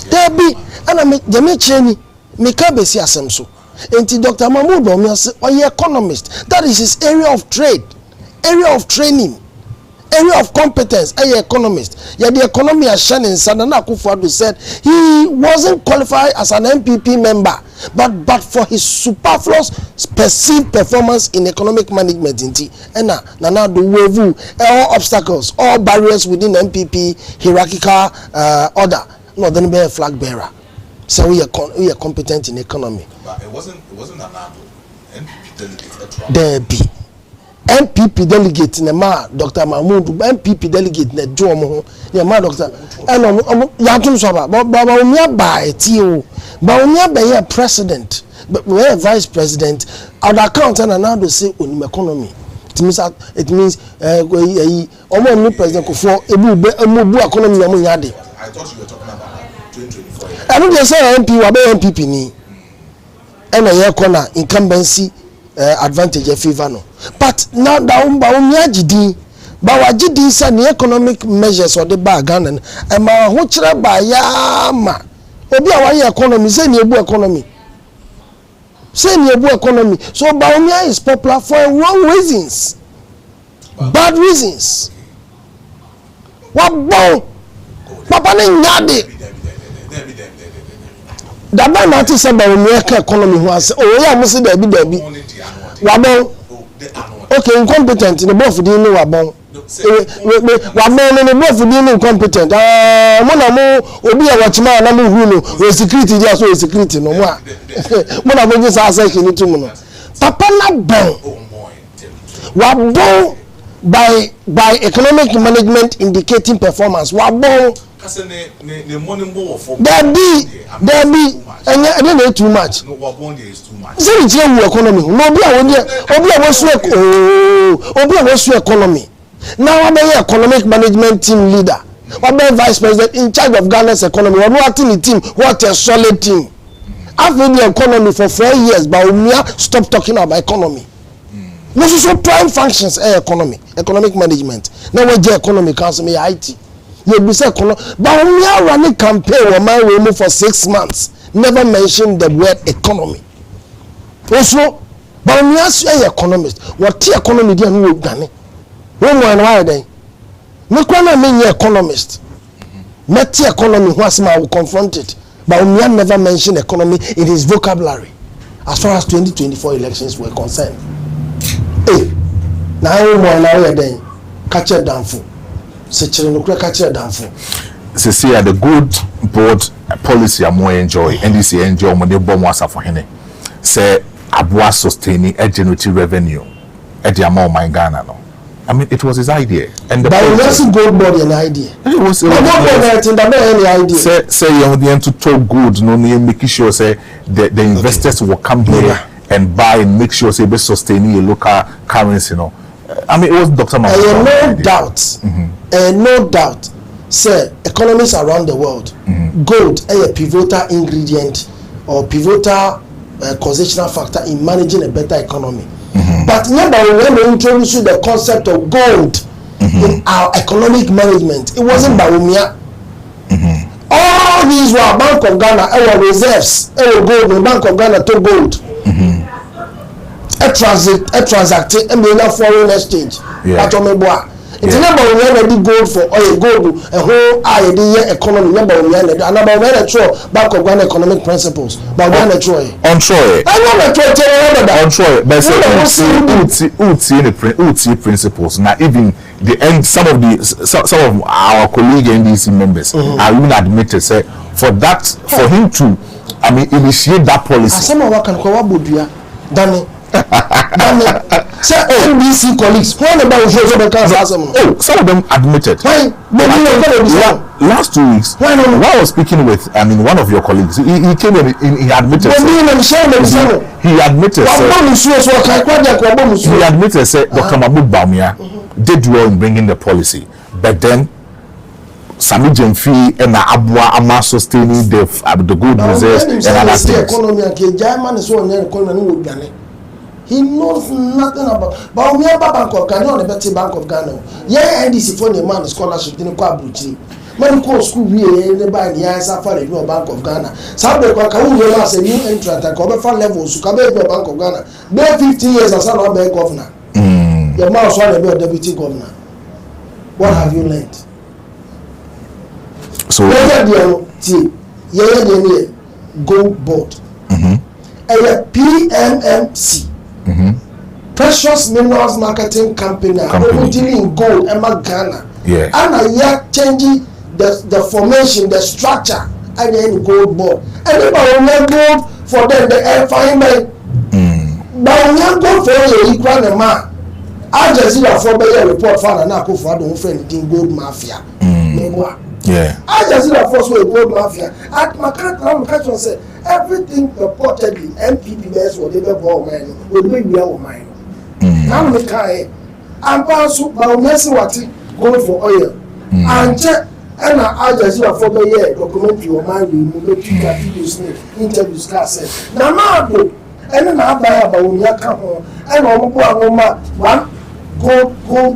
There be, and I make the Mecheni, Mikabesi Asemso. And Dr. Mahmoud Baumia, or economist, that is his area of trade. Area of training, area of competence, economist. Yet the economy as Shannon Sanana Akufo-Addo said he wasn't qualified as an MPP member, but for his superfluous perceived performance in economic management, and now the wave, all obstacles, all barriers within MPP hierarchical order, no, then be a flag bearer. So we are competent in economy. But it wasn't an MPP delegate. There be. MPP delegate in ma Dr. Mahmoud MPP delegate na Jomo ya ma Dr. ya tun so ba onya ba ti o ba onya ba ya president but we vice president our account and now to say on economy it means almost new president for ebu economy na mo nyade. I thought you were talking about 2024. I don't just say MP wa be MPP ni. And a corner incumbency advantage favor no. But now da umba umyajidi ba wajidi sa ni economic measures or the bag and ma ho kire ba ya ma obi a wa economy say ni ebu economy. Say ni ebu economy. So Baumia is popular for wrong reasons. Bad reasons. What bon? Papa ni nyade. Daba na ti say Baumia ka economy ho ase. Oh ya mo say da bi. Wabon. Okay, incompetent. The both di ni wabon. Wabon ni both di ni incompetent. Mo na mo obi a watchman na mo hu no. We security dia so security no mo a. Mo na mo ji sa section ni tumu no. Papa na bon. Wabon by economic management indicating performance. Wabon. There be and too much. No, what is too much. Say it's your economy. No be a economy. Now I'm an economic management team leader. I'm a vice president in charge of Ghana's economy. We're not in the team. What a solid team. I've been in the economy for 4 years, but we stop talking about economy. No, so prime functions economic management. Now we the economy council me IT. You be say economy, but we are running campaign or my way for 6 months. Never mention the word economy. Also, but we are say economist. What the economy dey no dane. When why then? Me kwana me economist. Met the economy who asma will confront it. But we never mention economy in his vocabulary as far as 2024 elections were concerned. Hey, now we now then catch it down for. Catch it down for. See, the good board policy I more enjoy, NDC enjoy when they bomb was for him. Say, Abua sustaining a generative revenue at the amount of Ghana. No, I mean it was his idea, and the. But it wasn't gold board an idea. It was. Any idea. Say you want to talk good, no, making sure say the investors will come here and buy and make sure say be sustaining a local currency. No, I mean it was Dr. No doubt, no doubt. Say economies around the world, gold a pivotal ingredient or pivotal causational factor in managing a better economy. But remember when we introduced the concept of gold in our economic management, it wasn't Baumia. All these were Bank of Ghana, our reserves, our gold, the Bank of Ghana to gold. A transacting a foreign exchange. It's never already gold for oil, gold, a whole idea economy, number and about when I throw Bank of Ghana economic principles, but when I throw on Troy. I want to tell on Troy, but say principles. Now, even the end, some of our colleague NDC members are even admitted, say, for him to, I mean, initiate that policy. Some of our can call Budia, Danny. Say NDC colleagues, some of them admitted. Why? Last 2 weeks, when I was speaking with, I mean, one of your colleagues, he came in, he admitted. He admitted. He admitted, said Dr. Mahmoud Bawumia did well in bringing the policy, but then Sami Jemfi and Abua Ama sustaining the good reserves and other things. He knows nothing about. But we have Bank of Ghana, the better Bank of Ghana. Yeah, NDC for the man scholarship didn't quite brutal. When you school, we buy the answer for the Bank of Ghana. Some people can realize a new entrant and cover for levels to come back to Bank of Ghana. There 15 years as a bank governor. Your mouse want to be a deputy governor. What have you learned? So, Gold board. A PMMC. Precious Minerals Marketing Company. Dealing in gold, Emma Ghana. Yeah. And I changing the formation, the structure, and then gold board. And if I will gold for them, the fine by. But we are gold for a equal man. I just see a 4 report for an apple for the friend in gold mafia. Yeah. I just see a first way gold mafia. At my country said everything reportedly MPP best whatever ball man will be your mind. Now we can and pass by mercy what go for oil and check and I just for the year documentary or my we make videos interviews class na na go and na buy about unyaka ho and one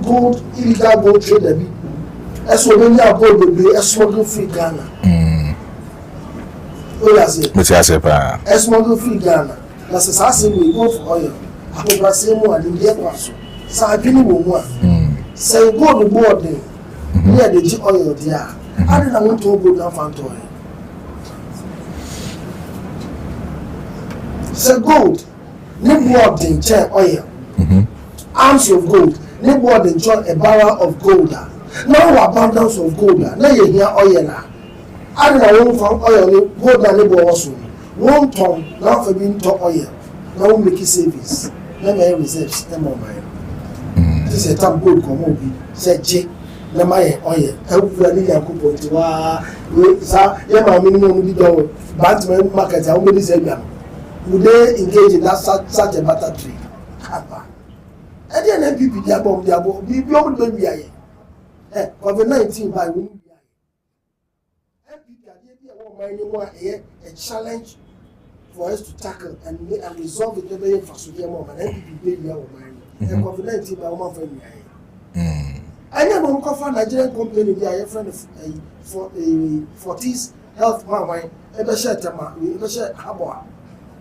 gold illegal gold trader bi eso be nya gold be smuggle free Ghana smuggle free Ghana na say we go for oil akobra say mo and dey kwaso sa adwini wo mu a say gold board near the oil there I didn't want to go down fan to oil say gold no board in chair oil ounce of gold no board in a barrel of gold no abundance of gold na ye here oil na I didn't want from oil gold na no board also 1 ton now for being to oil now we make savings let me reserves them on mine this is a time gold come obi say J na my oil every day yakupon ti wa sa ye ma mi no bi do batman market how many say bia we dey engage in that such a better trade haba e dey na NPP dia bom bi o do bia ye COVID-19 by we bia ye NPP ade bia wo man ni mo a challenge for us to tackle and resolve it very fast with them man NPP bia wo man COVID-19 by wo man fa bia ye I never go for Nigerian company. They are friend for Fortis Health man. Why? Ebe share tema. Ebe share habo.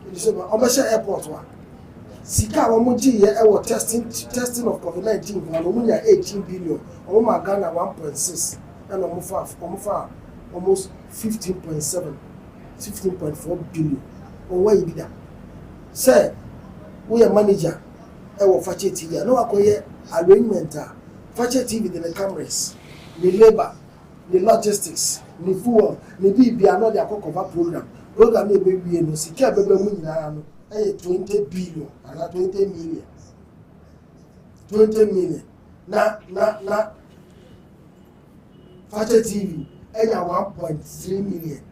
Ebe share airport wa. Sika wamuji ye ewo testing of COVID-19. Wamuji 18 billion. Wama Ghana 1.6. And wamufa almost 15.7, 15.4 billion. Why you be that? Say we are manager. Ewo fache TV. No akoye arrangement. Fache TV the cameras, the labor, the logistics, the fuel, the BB are not their cover program. Program may be no secure baby winning 20 billion and 20 million. 20 million. Na Fache TV enya 1.3 million.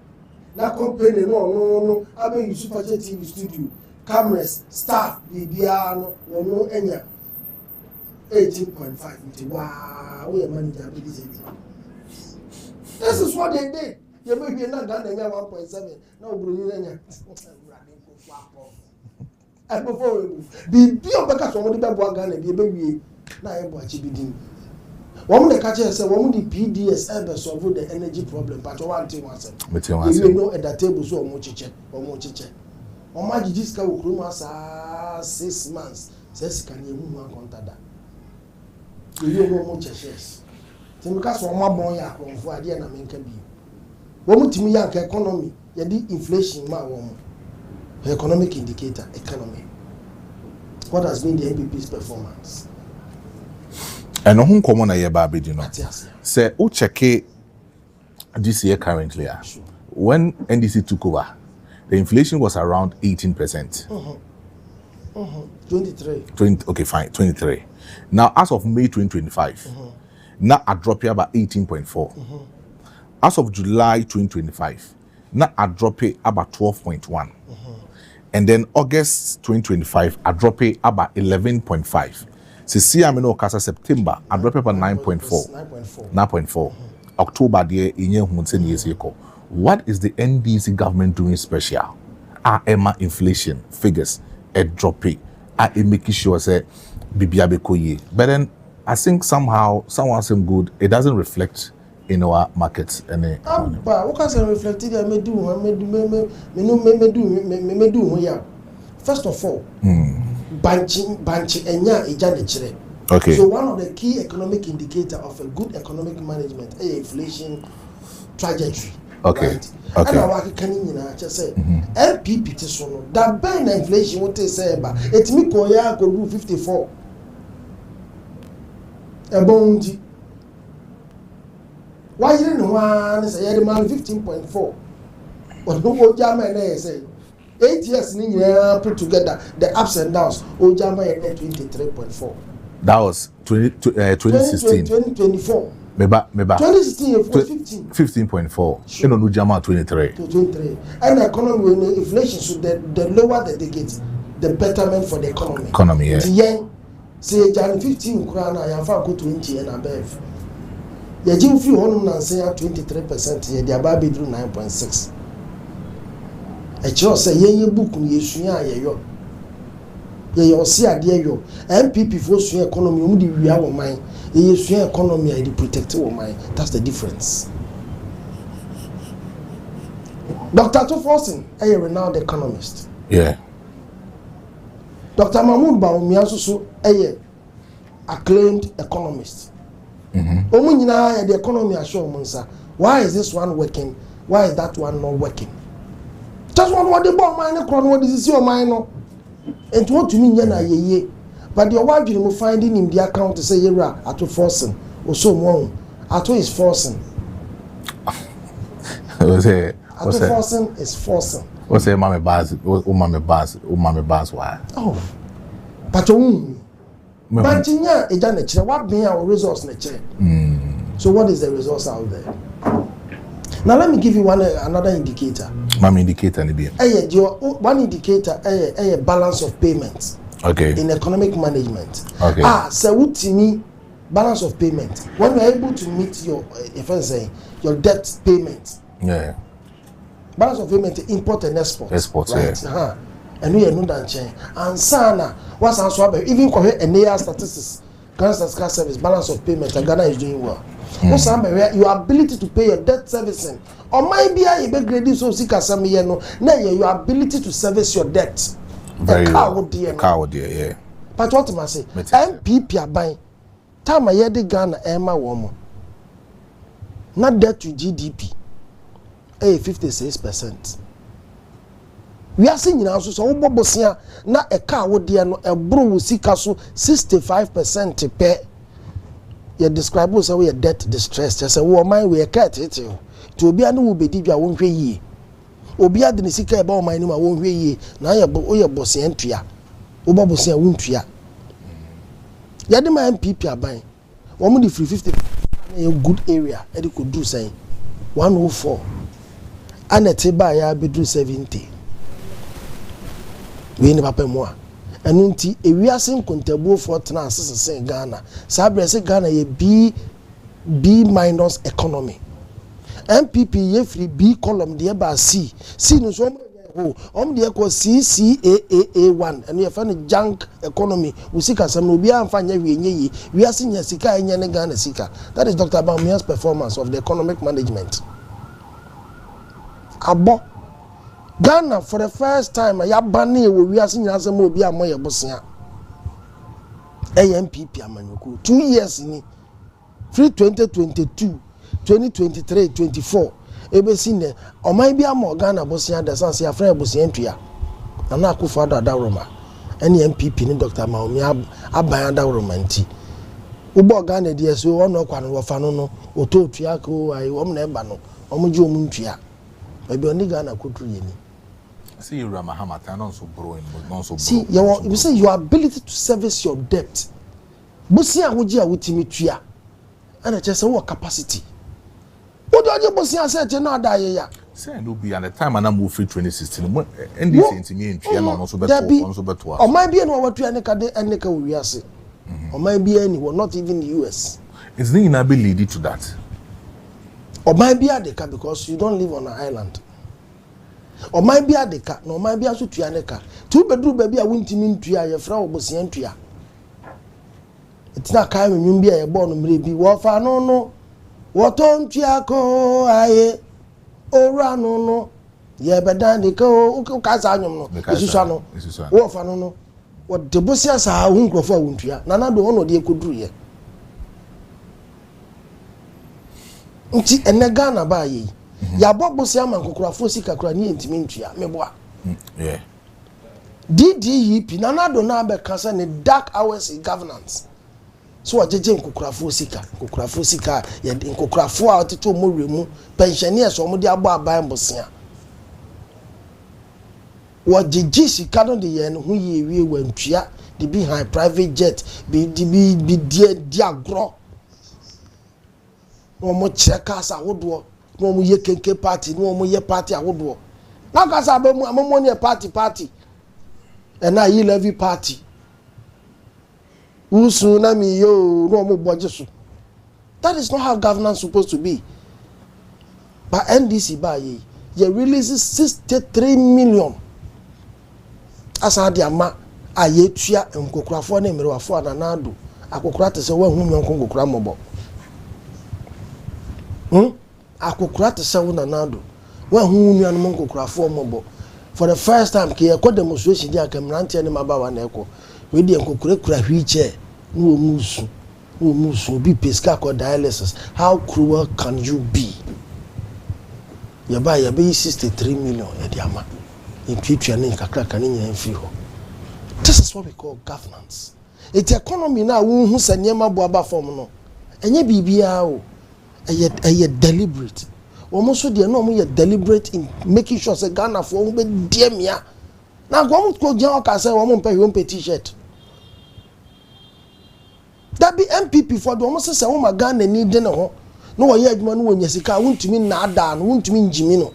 Na company no I mean use Fache TV studio, cameras, staff, BB are no enya 18.5. Wow, we are manager. This is what they did. You may be not done 1.7. No, Brunei. And before be because somebody that work and be baby. Now I'm watching bidding. One the catcher said, one the PDS ever solve the energy problem, but one thing was you know at the table so much check or more check. On my Jiska will 6 months. Says, can you move on contact that? You know much shares. Because one more boy for idea na menka bi. Womu timi yank economy, yadi inflation ma womu. Economic indicator economy. What has been the NPP's performance? And no common na ye ba be di no. Say o check this year currently. Sure. When NDC took over, the inflation was around 18%. 23. Now, as of May 2025, now a drop here about 18.4. As of July 2025, now a drop here about 12.1. And then August 2025, a drop here about 11.5. See, I'm in Okasa September, a drop here about 9.4. 9.4. October, the year years ago. What is the NDC government doing special? Emma inflation figures a drop here. Making sure say Bibiabekoye. But then I think somehow someone saying good, it doesn't reflect in our markets any. But what can say reflect it? Me do. First of all, banchi enya ejane chire. Okay. So one of the key economic indicator of a good economic management is inflation trajectory. Okay. Right? Okay. And our can just say LPP so no that by inflation what they say about it me koya go do 54. Ebondi. Why you know one say the man 15.4. But no go jam na say 8 years ni put together the ups and downs o jam na 23.4. That was 2016. 2024. Meba. 2016 it was 15.4. Sure. No Jama 23. 23. And the economy when inflation so the lower that they get, the betterment for the economy. Economy, yeah. say Jan 15 krana ya fa ko 20 and above ya jim fi honum na say 23% ya dia ba be through 9.6 e cho say ye book no yesua ye yo si ade yo MPP for sua economy mu di wia wo man ye sua economy e di protect wo man. That's the difference. Dr. Tofiakwa a renowned economist. Yeah. Dr. Mahmoud Bawumia so a acclaimed economist. Mm-hmm. The economy assure Munsa. Why is this one working? Why is that one not working? Just what the bomb mine what is your mind? And what to mean ye. But your wife you finding in the account to say you're at forcing or so wrong. At is forcing. Forcing is forcing. What's a mommy bars? Umami bars, why? Oh, but but a janitor, what being our resource nature? So, what is the resource out there? Now, let me give you another indicator. Mommy indicator, one indicator, a balance of payments. Okay. In economic management. Okay. So what to me balance of payment when you are able to meet your, if I say, your debt payment. Yeah. Balance of payment, import and export. Export, right? Yeah. And we are not done change. And sana, what's our swab? Even correct and AR statistics, Ghana service balance of payment, and Ghana is doing well. What's your ability to pay your debt servicing, or maybe I be grading so sick as some year no. Now your ability to service your debt. Very well. Cow dear, yeah. But what am I say? MPP are buying. Time I hear the Ghana Emma woman. Not debt to GDP. 56%. We are seeing now so Bobosia na a car would dear no a bro sika so 65% per you describe us we are debt distress. Just a woman we are cat it to be anu will be dibia won't ye. Obi ade ne sika e ba o man ni ma wonhwe ye na ye boss entua. Wo boss en wontua. Ya de ma MPP aban. Wo mu di free 50 a good area e dey could do say 104 anete ba ya be do 70 we ni papa mu a enu nti ewiase nkontabuo for tena asese Ghana sa brese Ghana ye B minus economy MPP ye free B column de ba C no so de ko CCAA1 and ye fa no junk economy we sika sam no bia amfa nya hwe nye yi wiase nya sika enya ne Ghana sika. That is Dr. Bawumia's performance of the economic management. Abo Ghana for the first time ya bane we wiase nya asem obi amoye bosia MPP amanyoko 2 years ni free 2022 2023 24 ebe sine o man bia mo Ghana bosia da sanse ya friend bosia ntua na akufo ada Roma ene MPP ni Dr. Bawumia aban da Roma nti ubo Ghana dia so ono kwa no wofa no no oto Tofiakwa ai wo na eba no omuje omu ntua ebe oni Ghana kotru yeni. See you Ramahama non so borrowing non so. See you say your ability to service your debt bosia woji a wotimi tua ana chese wo capacity. What do you boss say na da ye ya? Say no be at the time na move free 2016 NDC ntimi ntua no so beto. O man bia no watua ne ka de eneka wo wiase. O man bia ni were not even the US. Is the inability lead to that? O man bia de ka because you don't live on an island. O man bia de ka no man bia so tua ne ka. 2 bedroom ba bia wontimi ntua ye fra wo bosia ntua. Itina kai menwum bia ye bo no mre bi wo fa no Woton Tofiakwa aye ora no ye bedan de ko kasa anyom no isusa no wo fa no wo de bosia sa hu nkrofo awuntua nana do ono de ekoduru ye nti ene Ghana ba ye ya bobosia man kokrafo sika kra ni entimi ntua meboa yeah DDEP nana do na be kasa ne dark hours in governance. So ajeje nkokrafo sika ye nkokrafo a oteto mo remu pensioners o mo de abo aban bosia wo jeje sika no de ye no hu ye wie wantua de bi high private jet bi di agro no mo cheka sa wodo no mo ye kenke party no mo ye party awodo na ka sa ba mo ne party and na ye levy party Usu na mi yo no mo bojesu. That is not how governance supposed to be. But NDC ba ye releases 63 million. Asa de ama ayetua nkokrafo na emerewafo ananado. Akokora te se wa hu nyon nkokora mobo. Akokora te se wo nanado. Wa hu nyon nkokrafo mobo. For the first time ke ekọ demonstration dia kamrantie ne mabawa na ekọ. We dey nkokora kura wheelchair no musu. No musu bi peska ko dialysis. How cruel can you be? Yaba 63 million ediama. Imputwa ne kakra kan nyina mfi ho. This is what we call governance. It's economy now who se nyema boaba form no. Enye bibia o. Eye deliberate. Almost so dey no mo ye deliberate in making sure say Ghana for who be dear mia. Na go ko je o ka say wo mo mpe t-shirt. That be MPP for the almost say wo ma Ghana ni de ne ho. No wo ye adwuma no wo nyasika wontumi na ada no wontumi njimi no.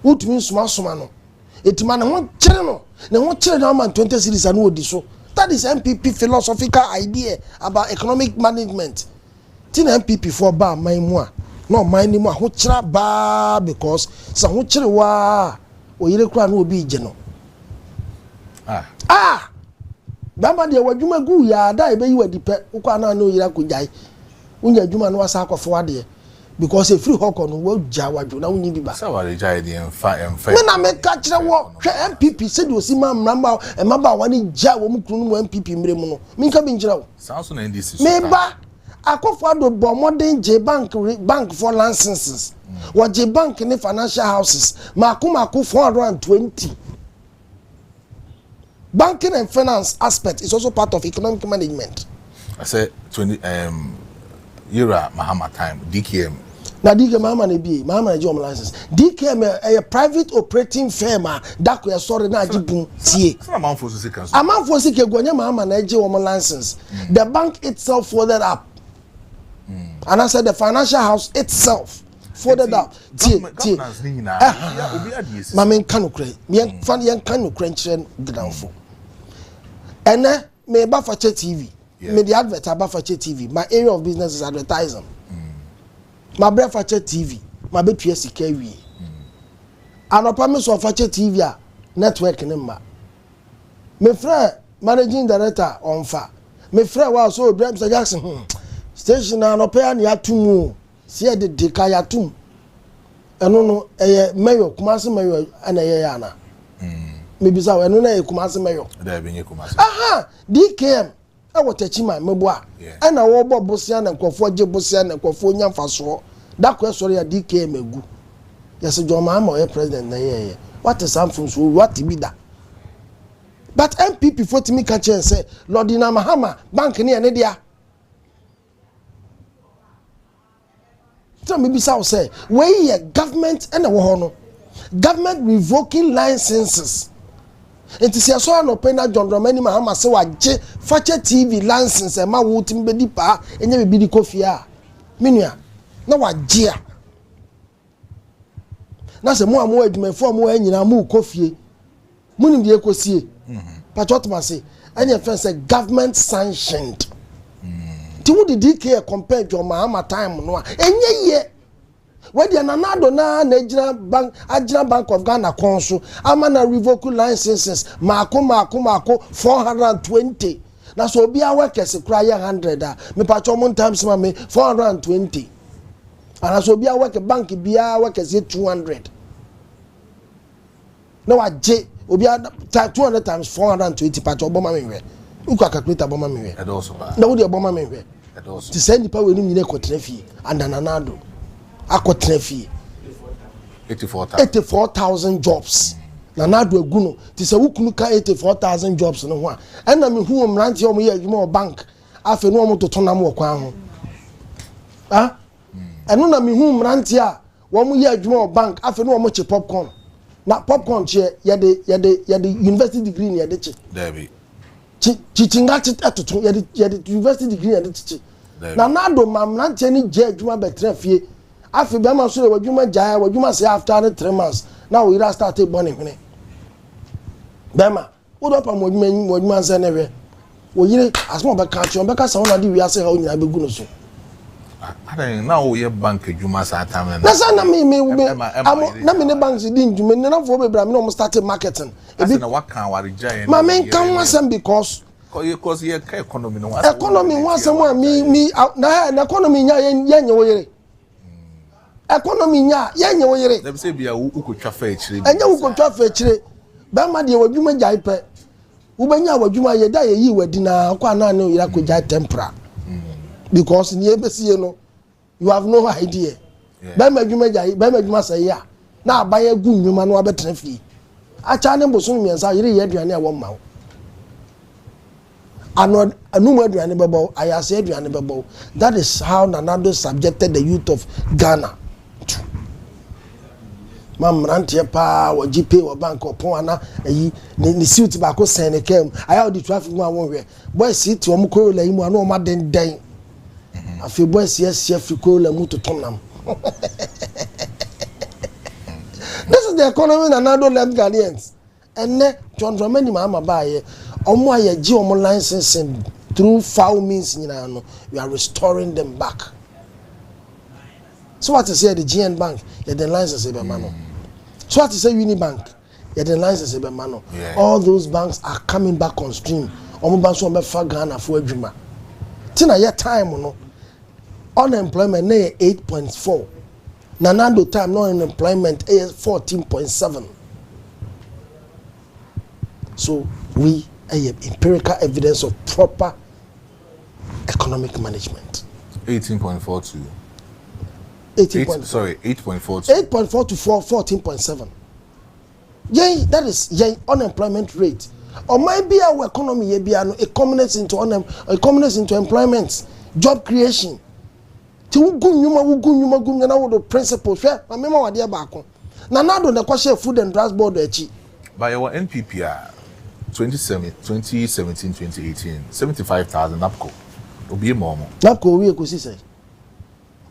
Wontumi soma no. Etima na ho kire no. Na ho kire na man 20 series anu odi so. That is MPP philosophical idea about economic management. Tin MPP for ba man mu a no man ni mu a ho kira ba because sa ho kire wa o yire kura na obi je no. Bamba de wadwuma gu ya da e be yi wadi pe ukwa na no yira ko jai. Unya adwuma no wasa akofo ade because e free hawk no wo ja wadwo na unyi biba. Sa wale jai de emfa. Me na me ka kire wo hwe MPP se de osima mramba e maba wani ja wo mu kunu mu MPP mre mu no. Me nka bi njira wo. Sounds on NDC. Me ba akofo ado bo modern J bank for licenses. Wa J bank ni financial houses. Mako 420. Banking and finance aspect is also part of economic management. I said 20 Yura Mahama time DKM. Na DKM Mahama na bi Mahama na job license. DKM a private operating firm that we are sorry na ajibun tie. So amount for so can. Amount for sike gonya Mahama na je wo license. The bank itself folded up. And I said the financial house itself folded up. Tie. Mama kanu kre. Me fan yan kanu kre nchire gdanfo. Ene me ba fa TV. Me the advert ba fa TV. My area of business is advertising. My bread fa TV. My be tue sika wi. Anopa me so fa TV a network ne ma. Me friend managing director on fa. Me friend wa so Ibrahim Jackson. Station anopa ya ne atumu. Si e de ka ya tum. Eno no mayor Kumasi mayor ana ye yana. Maybe so eno na Kumasi mayor. There be Kumasi. Aha, DKM. I was teaching my meboa. And I wo bo bosia na nkofo je bosia na nkofo nyamfa so. That question ya DKM egu. Yes, John Mahama or president na ye. What is something so what be that? But MPP for me catch and say, Lord Ina Mahama, bank ni ene dia. So maybe so say, where government and a wohono. Government revoking licenses. It is so no pena John Dramani Mahama say wa je fache TV license e ma wo timbe di pa enye be di kofia. Menua na wa je a. Na se mo amu adwumafo mo anyina mo kofie. Munim de ekosie. Patriot ma say enye friend say government sanctioned. Ti wo di DK compare John Mahama time no a enye ye. Where the Nanado na Ajina Bank of Ghana Council, Amana revoke licenses, Mako 420. Na so be a workers cry 100. Me patron times me 420. And so be a work bank be a workers 200. Now I J obi 200 times 420 patron bomber me. Who can calculate a bomber me? And also bad. Now the bomber me. And also to send the power when you need a and Nanado. Akotrefi 84,000 jobs na nadu eguno ti se wukunu ka 84,000 jobs no ho a ena me hu omrante o mo ye adwuma bank afi no mo toto nam okwan ho eno na me hu omrante a wo mo ye adwuma bank afi no mo che popcorn na popcorn che ye de university degree ne ye de che David chichinga atoto ye de university degree ye de che na nadu mamrante ni je adwuma betrafie afi be ma so le wadwuma jaya wadwuma say after 3 months now we start born hwene be ma wo do pa modwuma say ne we wo yire asmo be ka che on be ka sa wona de wi ase ha onyina be gu no so na wo ye bank adwuma sa time na sa na me na me ne banks di ndwuma ne na fo be bra me no start marketing ebi na waka warija ma men kan wasam because ye economy no wasam a mi na economy nya ye wo yire economy nya ye wo yire dem say bia ukotwa fa akire enya ukotwa fa akire ba ma de wadwuma jai pe wo benya wadwuma ye da ye yi wadi na kwa na ne yira ko jai tempera because ni ebesi no you have no idea ba ma dwuma say ya na abaye gu nnwuma no abetena fi acha ne boso miensa yire ye aduane a wo ma wo anum aduane bebo ayase aduane bebo. That is how Nanado subjected the youth of Ghana to mamrantie pa wo GP wo bank opon ana yi ni suit ba ko sen kem aya di traffic mu awon hwe boys sit wo mu ko la yi mu ana o ma den den afi boys yes Africa la mu to tonam. This is the economy Nanado left Ghanaians. And ne John Dramani mama baye omo aye gi omo licensing through foul means nyina no we are restoring them back. So what to say the GN Bank you the license be mano. So what to say Unibank you the license be mano. All those banks are coming back on stream. Omo bank so be fa Ghana for adwuma. Tina your time no unemployment na 8.4. Nanado time no unemployment is 14.7. So we have empirical evidence of proper economic management. 18.42. 8.4 to 14.7. Yeah, that is unemployment rate. Or maybe our economy a commoners into employment, job creation. To gunyuma na wo principles. Ma mema wade ba ko. Na nado na kwashe food and drugs board echi. By our NPPR 2017-2018 75,000 NAPCO. Obi momo. NAPCO owi ekosi say.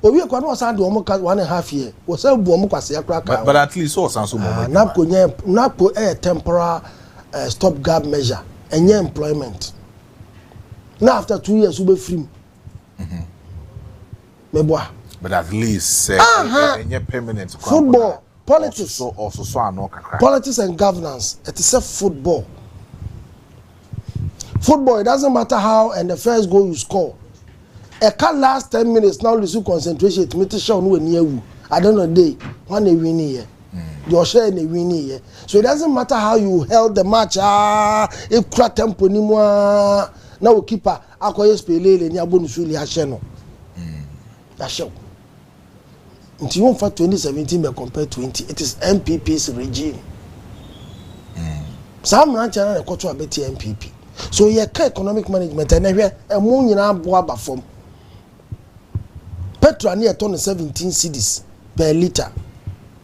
Owi ekwa no san de omo 1.5 year. Wo say bu omo kwase akra ka. But at least so san so momo. NAPCO temporary stopgap measure and employment. Now after 2 years we be free. Meboa. But at least permanent football, politics, politics and governance. It is a football. Football, it doesn't matter how and the first goal you score. A can last 10 minutes now lose concentration to meet the show no near you. I don't know day one a win here. Your share in a win here. So it doesn't matter how you held the match. If crack tempo ni moi now keeper akoye spelele ni abonu suli asheno. That show. Until you for 2017 but compare 20, it is MPP's regime. Some ranch and a quarter of MPP. So you economic management and everywhere a moon in our boaba form. Petrol near ton 17 cedis per liter.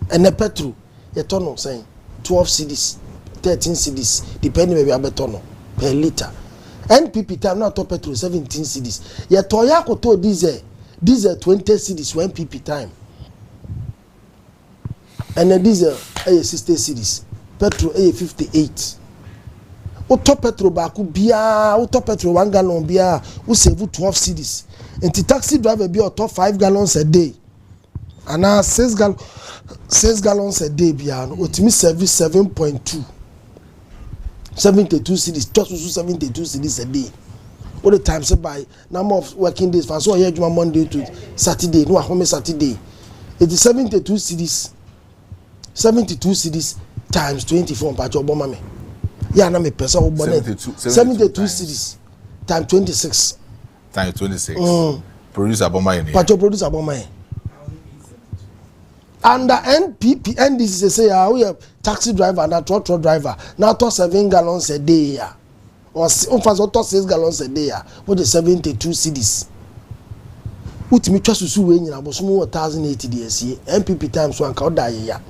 And the petrol a ton saying 12 cedis, 13 cedis, depending maybe a beton per liter. NPP time now to petrol 17 cedis. Yet Toyako to diesel 20 cedis when NPP time. And the diesel 60 cedis. Petrol 58. Auto petrol baku bia, auto petrol 1 gallon bia, who save 12 cedis. And the taxi driver be auto 5 gallons a day. And now 6 gallons a day bia, ultimate service 7.2. 72 cedis, just 72 cedis a day. All the time say by number of working days, so here you Monday to Saturday, no home Saturday. It is 72 cedis. 72 cedis times 24 by your bomber. Yeah, na me person who born 72 cedis times 26. Times 26. Produce a bomber. But your produce a bomber. Under NPP, NDC say, we have taxi driver and a trotro driver. Now to 7 gallons a day. Or to 6 gallons a day. What is 72 cedis? What me trust to sue when you have 1,080 days. NPP times 1 can die.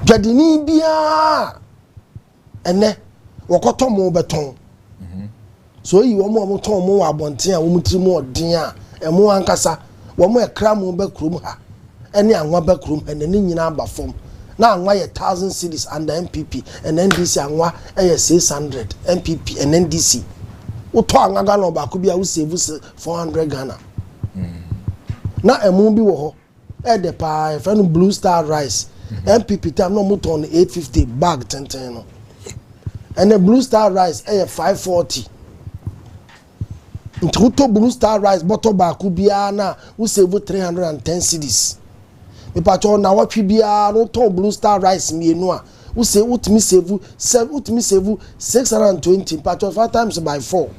Jadini bia ene wakoto mo beton so yi wo mo ton mo abonten a wo mutiri mo odin a emo ankasa wo mo ekra mo be krom ha ene anwa be krom ene ni nyina aba fom Now anwa 1,000 cedis under MPP and NDC anwa 600 MPP and NDC. Uto anwa Ghana baako bi a wo save 400 Ghana. Na emu bi wo ho de pa friend Blue Star rice MPP time no mo ton 850 bag 10 no. And the Blue Star rice 540. Ntuto Blue Star rice bottle baako bia na wo save 310 cedis. Me pacho na watwi bia no ton Blue Star rice mienu a wo say utimi save 620 pacho 5 times by 4.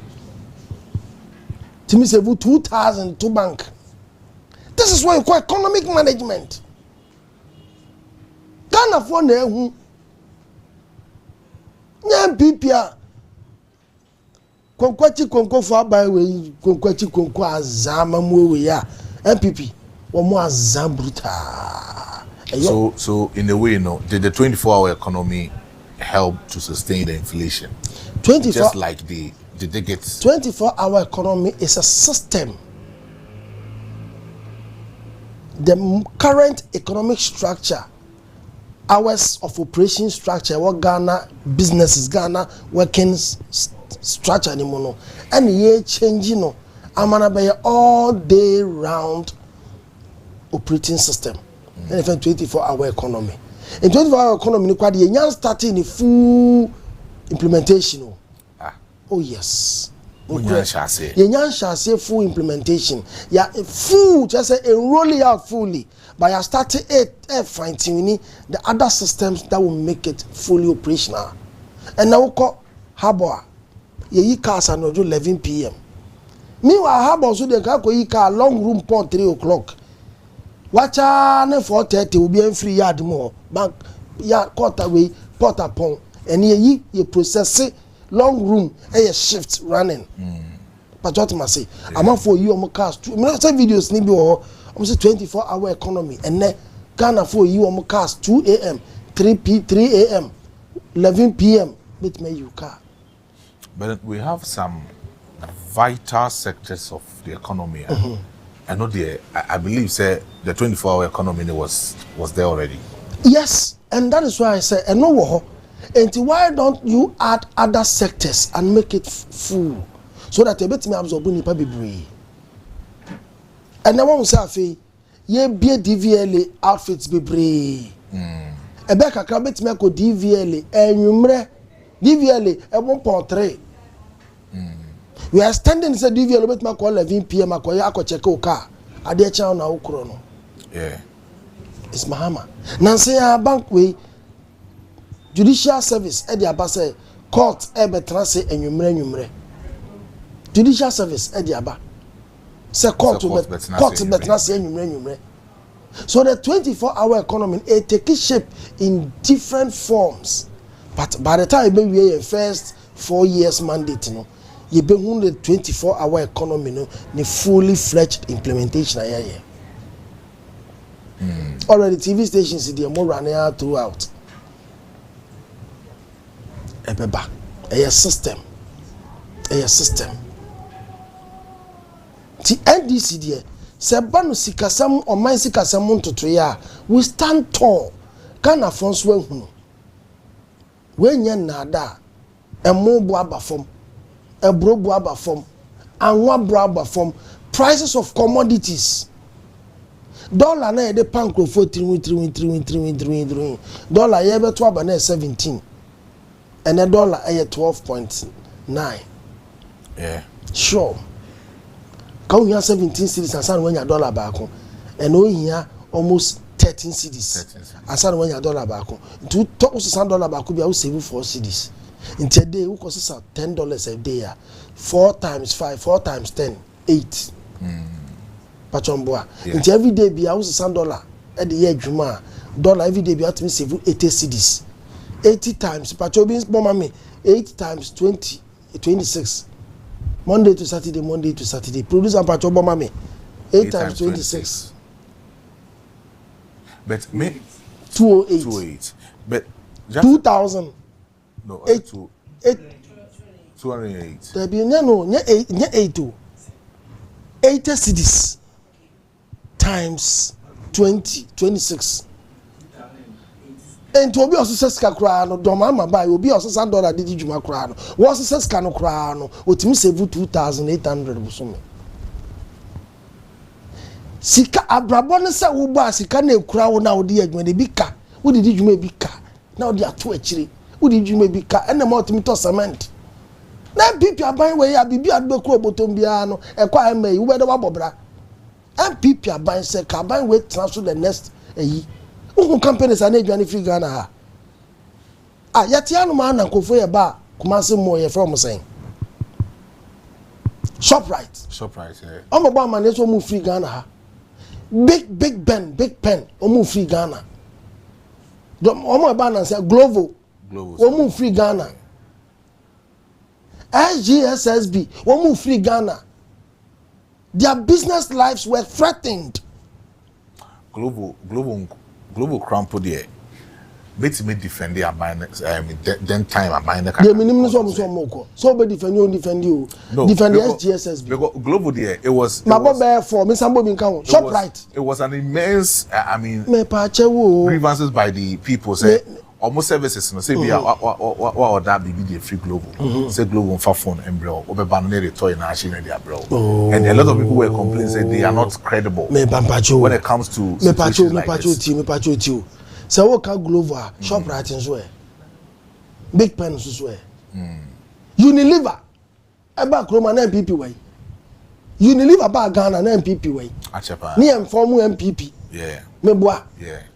Timi save 2,000 to bank. This is what you call economic management. Ghana for na ehu. Nya MPP konkwachi konko for abai we konkwachi konko azama mu we ya MPP omo azam brutal. So in a way, you know, did the 24-hour economy help to sustain the inflation? 24 just like did they get 24-hour economy is a system. The current economic structure, hours of operation structure, what Ghana businesses, Ghana working structure anymore, and ye changing no, amana be all day round operating system. And even 24-hour economy. In 24-hour economy, you can starting the full implementation. Oh yes. You full implementation. Yeah, full just say rolling out fully. But you starting fine tuning the other systems that will make it fully operational. And now we call harbor. You cars are not 11 p.m. Meanwhile, harbor so they can go long room pon 3 o'clock. Wacha ne 4:30 will be in free yard more. Bank yard quarter away port upon and you process long room a shift running. But what must say? I'm for you on cars. I say videos need be I'm say 24-hour economy and then Ghana for you on cars 2 a.m., 3 a.m., 11 p.m. Bit me you car. But we have some vital sectors of the economy. I know I believe say the 24-hour economy was there already. Yes, and that is why I say and no. And why don't you add other sectors and make it full so that a bit me absorb nipa bebree. And then one say ye be DVLA outfits bebree. E be kakra bit me ko DVLA enwumre DVLA 1.3. We are standing in the DVLA bit me ko 11 p.m. ako check o car. Ade cha na ukro no. Yeah. It's Mahama. Nancy bank way judicial service e dey aba say court e betra say enwumre. Judicial service e dey aba say court betra say enwumre. So the 24-hour economy it take shape in different forms. But by the time we are first 4 years mandate no, you be the 24-hour economy no, the fully fledged implementation here. Already TV stations they are more running out throughout. A system. The NDC there, Sebanu Sikasam or my Sikasam to we stand tall. Ghana France when nada, a more boaba form, a bro boaba form, and one braba form, prices of commodities. Dollar na the pancro for 3. Dollar ever 12 17. And a dollar at 12.9. Yeah. Sure. Come here 17 cities and when your dollar back home. And we here almost 13 cities. And when your dollar back home. To talk with $1 back could be save 4 cities. In today, who costs $10 a day? 4 times 5, 4 times 10, 8. Pachomboa. In every day be $1 at the year Juma. Dollar every day be out to save 80 cities. 80 times, Pachobins Bomami, 8 times 20, 26. Monday to Saturday. Produce and Pacho Bomami, 8 times 26. But me 208. But 2000. No, 8 208. There be no 80 cities times 20, 26. enti obi osese sika kura no do mama buy obi osese dollar didi dwuma kura no wo osese sika no kura no otimi save 2800 busome sika abrabo ne se wo ba sika na ekura wo na wo de adwuma de bi ka wo didi dwuma bi ka na wo de ato akire wo didi dwuma bi ka ene ma otimi to cement na MPP aban we ya bibi adbekro botom bia no ekwa emai wo be de wabobra MPP aban se ka aban we transfer the next eyi who companies are not free Ghana ha yatiano man na kofo ye ba kumase mo ye from saying Shoprite yeah. Omo ba man so mo free Ghana ha big pen omo free Ghana omo ba na say Glovo omo free Ghana SGSSB omo free Ghana. Their business lives were threatened. Global crumple there. Bet me defend their then time a minor. The minimum so be defend you. No, defend the SGSSB. Because global there, it was. My boy for me somebody in count. Shoprite. It was an immense. Grievances by the people. Say almost services. No, say what that be the free global. Say global for phone and bro. Obe banner toy na ashine dia bro. And a lot of people were complaining say they are not credible. When it comes to me pacho. So what can Glover Shoprite nso e Big Pen nso e Unilever eba kroma na MPP way Unilever ba Ghana na MPP way achepa ni inform MPP meboa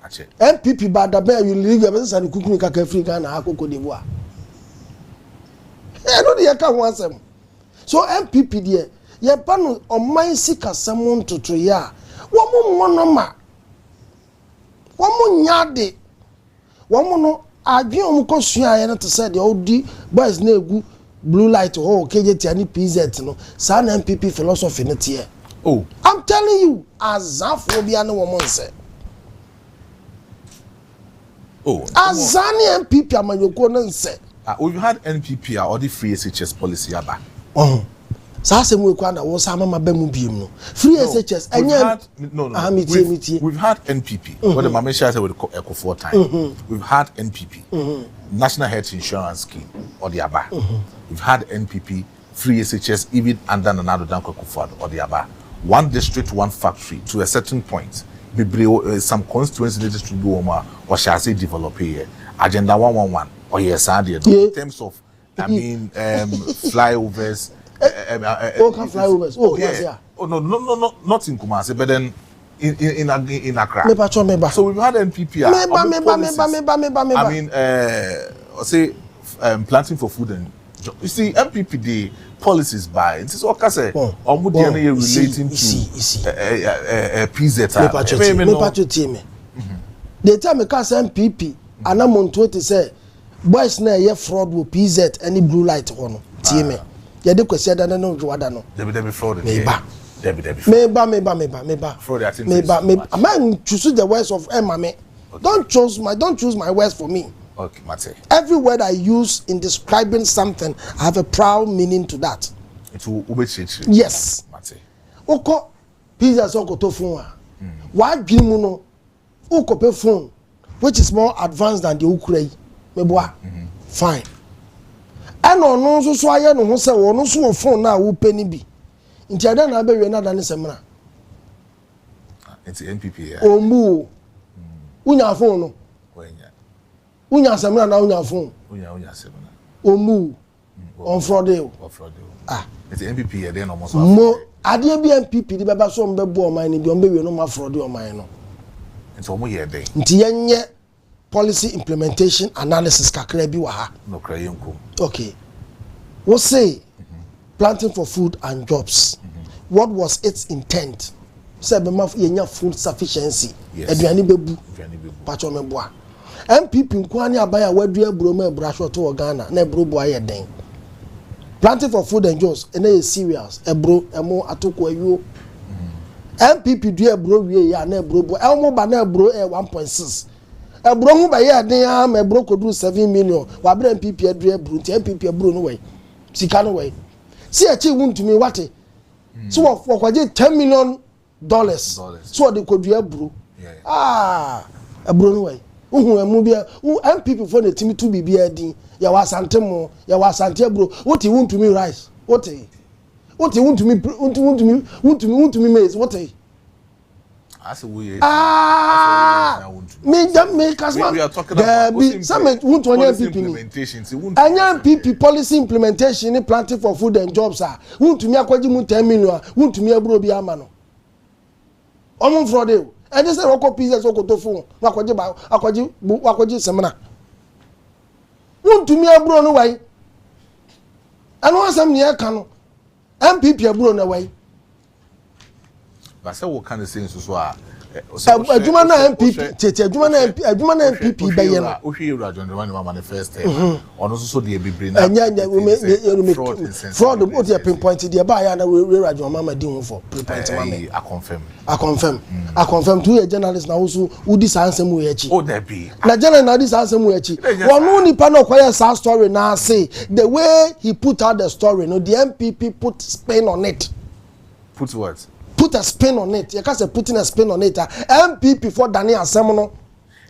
ache MPP ba da ba Unilever be say kukuni kaka free Ghana akoko deboa no dey ka ho asem so MPP there ye pa no oman sika samon toto ya wo mo monoma womu nyade womu no adwen omu kosua ye no to say the odi boys na egu blue light ho KJT ani PZ no sa na MPP philosophy ne tie I'm telling you azafo bia no womu nse azani MPP amanyoko no nse we've had NPP or the free SHS policy aba Sasa mwe kwa na wo sama mabamu biem no free SHS enye we've had NPP what the mama share with eco 4 time we've had NPP National Health Insurance Scheme or the aba we've had NPP free SHS even under Nana Danko Kufuor or the aba one district one factory to a certain point some constituency district or shall I say develop here agenda 111 or yes in terms of flyovers flyovers. No, not in Kumasi, but then in Accra. So we've had NPP. Say planting for food and job. You see, MPP the policies by it is what I say. Relating to PZ. The time I cast MPP, and I'm on Twitter say, boys na ye fraud with PZ any blue light on TM. Ya de kwesi ada no joada no debi fraud meba fraud I think man choose the words of mame don't choose my words for me okay mate every word I use in describing something I have a proud meaning to that it will ubechichi yes mate oko pizza so ko to phone wa dwin mu no oko pe phone which is more advanced than the ukura yi meboa fine and no so aye no ho se wo no so phone na wo peni bi nti ada na be we na da ne semra it's NPP ya omu unya phone no unya semra na unya phone unya semra omu on fraud it's NPP ya then almost mo ade bi MPP di beba so mbe bu o man ni bi o mbe we no ma fraud o man no it's omo ye dey nti yenye policy implementation analysis kakra bi wa ha no kra yenko okay we say planting for food and jobs what was its intent say be ma yenya food sufficiency aduane bebu pacho meboa MPP nkwani abaya wadu eburo ma ebura short to Ghana na eburo bo aye den planting for food and jobs and is serious eburo emo atoko ayuo MPP du eburo wie ya na eburo bo elmo ba na eburo 1.6 eburo hu ba ye den am eburo kodu 7 million wa bra MPP adu eburo ti MPP eburo no way sika no way see achi wuntumi wate so wo kwaje $10 million so de kodu eburo eburo no way uhu emu bia MPP for the team to be din ya wasante mo ya wasante abro what you want to me rice what you want to me maize what as we me kasma we are talking about some want to MPP MPP policy implementation ni planting for food and jobs want to me akwaji mu 10 million want to me abro bi ama no omo fraude and this say wako pieces wako to phone akwaji semina want to me abro no why anu asam ne aka no MPP abro no why but say what kind of things so adwuma na MPP tete adwuma na MPP be ye no ohwe ewura John Dramani manifest ono so de bebre na fraud what you pinpoint there ba ya na ewura John mama di hu for pinpoint mama I confirm to a journalist na also udi sansem we achi oh there be na journalist na udi sansem we achi wonu nipa na kwaya sa story na say the way he put out the story no the MPP put spin on it put what put a spin on it. You can't say putting a spin on it. MPP for Daniel Semono.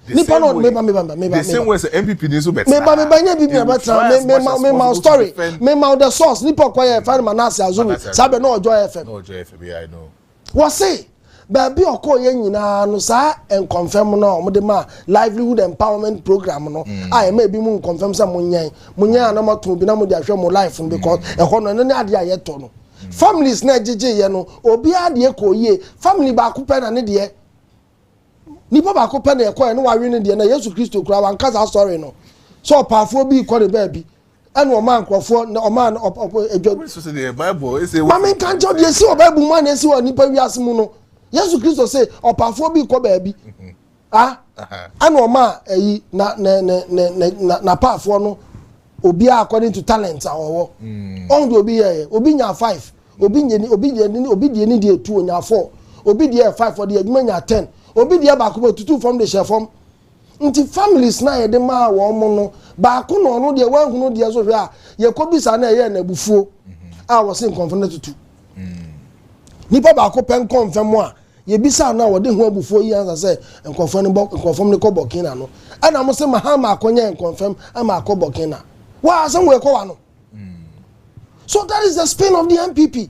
Nipa no me the same way say MPP dey so better. Me nya bibi na better. Me my story. Me my the source. Nipa kwaya find Manase Azumi. Sabe no Joy FM. No Joy FM, I know. What say? Baby okoye nyina no sa and confirm no mo de ma livelihood empowerment program no. I may be mo confirm say mo nyan na ma to bi na mo de ahwe mo life because e ho no ne ade ayeto no. Families na jeje ye no obi ade ko ye family ba ko pe na ne de nipa ba ko pe na e ko no wa wi ne de na Yesu Kristo kura wan kasa story no so pafo bi ko de ba bi ene o man krofo o man edwo so say the Bible say what mama kan jo de si o Bible man na si o nipa wi asemu no Yesu Kristo say o pafo bi ko ba bi ene o ma eyi na pafo no obi according to talent awowo on do obi here obi nya 5 obi die ni die 2 nya 4 obi die 5 for the adwuma nya 10 obi die ba ko tutu from the share from nti families na ye de ma wo mo no ba ko no no de wan hunu de so hwe a ye ko bisa na ye na bufuo a wo se confirm tutu nipa ba ko pen confirm a ye bisa na wo de hu abufuo yi ansa se confirm ne ko Burkina no ana mo se mahama akonya confirm ama ko Burkina wa san we ko wa no so that is the spin of the MPP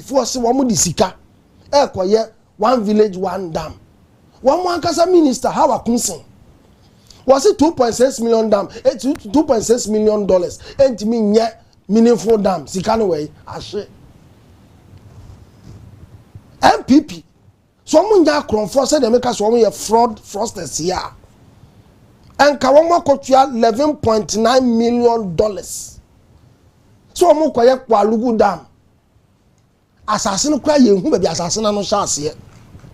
for se wo mo di sika e ko ye one village one dam one man kasa minister how akunsin was it 2.6 million dam 2.6 million dollars enti mi nye meaningful dam sika no we ahye MPP so mo nya kronfo se de make so mo ye fraudsters here and ka won makotua 11.9 million dollars so mo koye kwalugu dam asase no kwa ye hu ba bi asase na no hyaase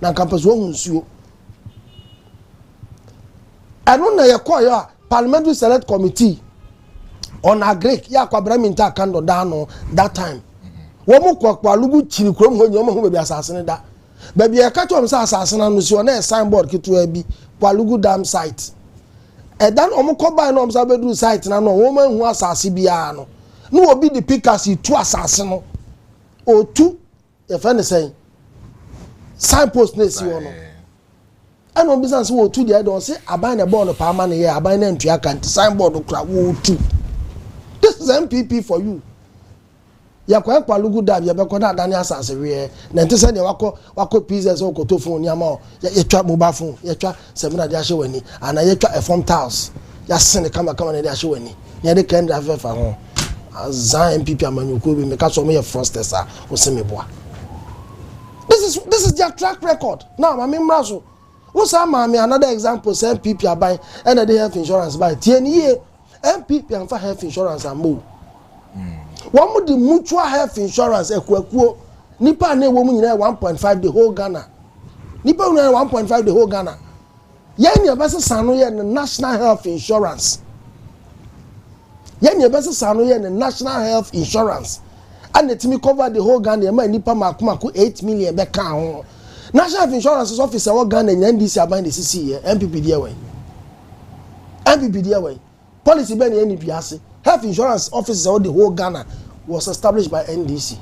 na campus wo hunsuo anu na ye koye parliamentary select committee on agric ya kwabra minta kando dano that time wo mo kwalugu chiri krom ho nyoma hu ba bi asase ne da ba bi e ka to msa asase na no si ona signboard kitu abi kwalugu dam site dan omukoba na omsa bedru site na no wo ma hu asase bia no no obi di pickers tu asase no otu e fa ne say signpost na si wo no ana business wo otu dia don say aban na board pa ma na ye aban na ntua kan signboard kura wo otu this is MPP for you ya kwa lugu dab ya be ko na dani asase we na nte say ne wako pieces o ko to phone ni ama ya twa mobile phone ya twa seminar dia hye wani ana ya twa form tiles ya sene kama na dia hye wani ne de kan da fa ho azan MPP amanyuko bi me ka so me frosters a o se me boa this is their track record now I mean maso wo sa ma me another example say MPP aban and they health insurance by tie ni ye MPP am fa health insurance ambo one with the mutual health insurance ekuekuo nipa na ewo mu nyina 1.5 the whole Ghana nipa na 1.5 the whole Ghana yen ye bese sanu ye national health insurance yen ye bese sanu ye national health insurance and it me cover the whole Ghana ma nipa makomako 8 million be kan ho national health insurance officer wo Ghana NDC aban the CC ye MPP dia we policy be na NPP ase health insurance offices of the whole Ghana was established by NDC.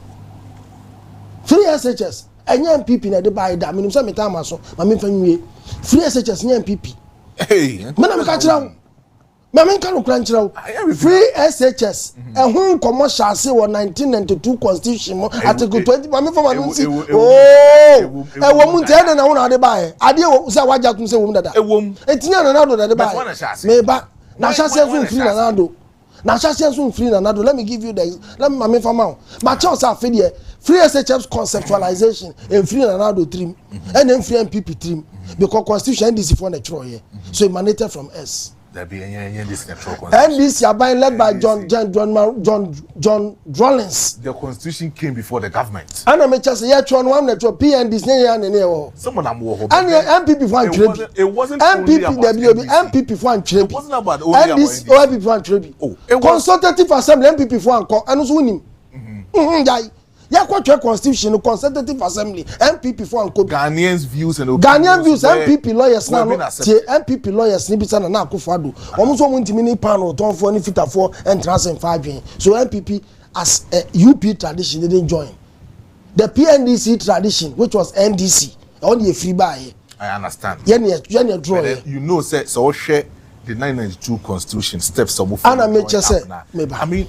3 SHS, and MPP na de buy that. Minimum some time so, my main family. 3 SHS, MPP. Hey, me ka kira me ka no kura nkira free SHS ehun commercial say 1992 constitution mo article 20 me for man say oh ewo mu ntia na wona de bae ade say waja kun say wo mu dada etinya na do dada bae me ba na chance so free na do na chance so free na do let me give you the let me for ma ma chance afi there free SHS conceptualization and free na do trim and then free MPP trim because constitution NDC for na tro here so emanated from us. There be this and this are led by John Drawlings. The constitution came before the government. And I may just say, yeah, one that your PND's name. Someone I'm more. And MPP for Trebi. It wasn't MPP for Trebi. It wasn't about only and this MPP for Trebi. Oh, consultative assembly MPP for Anko and was winning. Yeah, quite your constitution, consultative assembly, MPP for Anko. Ghanaians views and Ghanaian views, MPP lawyers now. MPP lawyers, Nibisa and Nakufadu. Almost 1 minute panel, Tom for any fit for entrance and 5 years. So MPP as a UP tradition didn't join. The PNDC tradition, which was NDC, only a free buy. I understand. You know, so share the 1992 constitution steps some of and I make just say maybe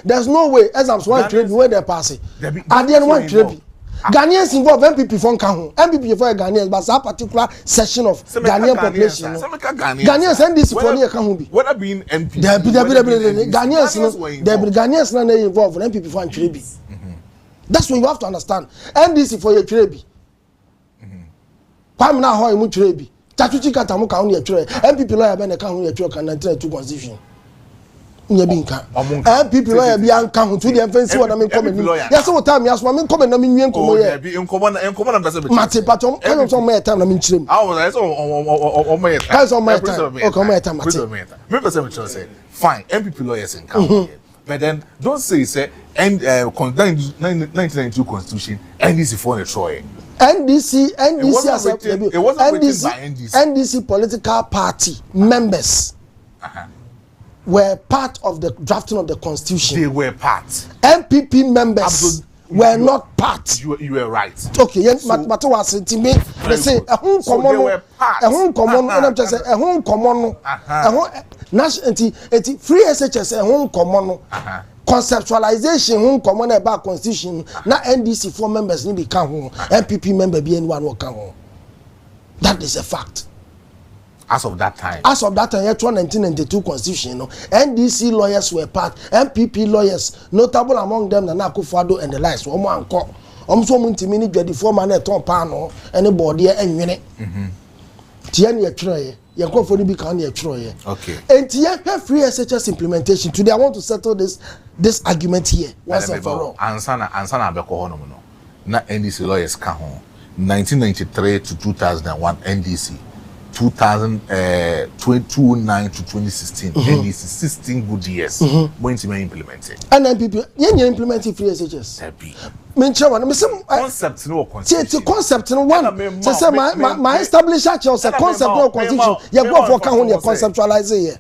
there's no way as I'm one trade where they pass it at the end one trade Ghanaians involve MPP for MPP for Ghanaians but that particular section of Ghanaian population Ghanaians and this for near can be what have been MP Ghanaians now involved with MPP for trade that's what you have to understand NDC for your trade Pam na ho mu trade Tatuchi katamu ka only a tray. MPP lawyer be na ka hu a tray kan 1992 constitution. Nya bi nka. MPP lawyer bi an ka hu to the offensive what I mean come ni. Yes what time yes what I mean come na me nwie nkomo ye. Nkomo na pese be. Mate patom kan so my time na me nchirem. Ah o so o my time. Kan so my time. O come my time mate. Me pese me say fine MPP lawyers in come. But then don't say and 1992 constitution NDC for the Troy. NDC it wasn't written by NDC political party members were part of the drafting of the constitution. They were part. MPP members were not part. You were right. Okay, yes, but was it me? They say a home common, and I'm just saying a home common, national free SHS a home common. Conceptualization home common about constitution na NDC 4 members ni become home MPP member be anyone will come home. That is a fact. As of that time, 1992 constitution, no, NDC lawyers were part, MPP lawyers, notable among them Nana Akufo-Addo and the likes. Omo anko, so muntimi ni dwadi for man eton pa no, anybody enwene. Tia ni atwere. Okay. And here free SHS implementation. Today I want to settle this argument here once and for all. Ansana abeko hono no. Na NDC lawyers ka ho. 1993 to 2001 NDC. 2009 to 2016 NDC 16 good years. When to be implemented. And then people you implementing free SHS. Concept no concept. Concept no one. Say my establish a concept no constitution. You go for can you conceptualize here.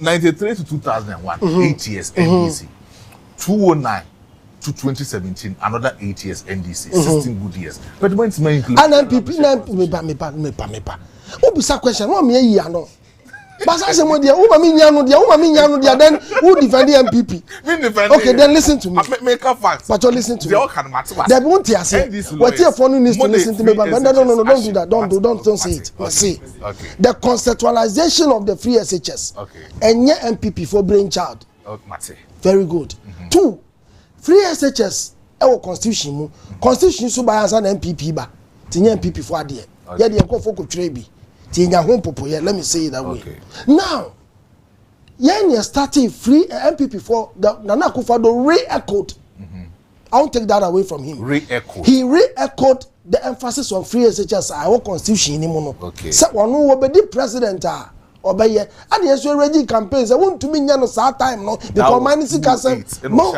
93 to 2001 8 years NDC. 209 to 2017 another 8 years NDC 16 good years. But when to implement and then people me Ubisa question no me yi ano. Basa se mo dia wo ma me nya no dia then who defend the MPP? Okay, then listen to me. Make a fact. But you listen to me. They all can matter. They won't hear say. What your phone needs to listen to me but no, don't do that. Don't say it. See. Okay. The conceptualization of the free SHS. Okay. And MPP for brainchild. Mate. Very good. 2. Free SHS our constitution mu. Constitution so by answer MPP ba. Tinye MPP for ade. Yeah, the go for ko trebi. Let me say it that way. Now, you starting free MPP for the Nana Akufo-Addo re-echoed. I won't take that away from him. He re-echoed the emphasis on free SHS. Our constitution. Okay. So one who will be the president. Obey and yes, we already campaigns. I want to mean no time no because my minister can say no.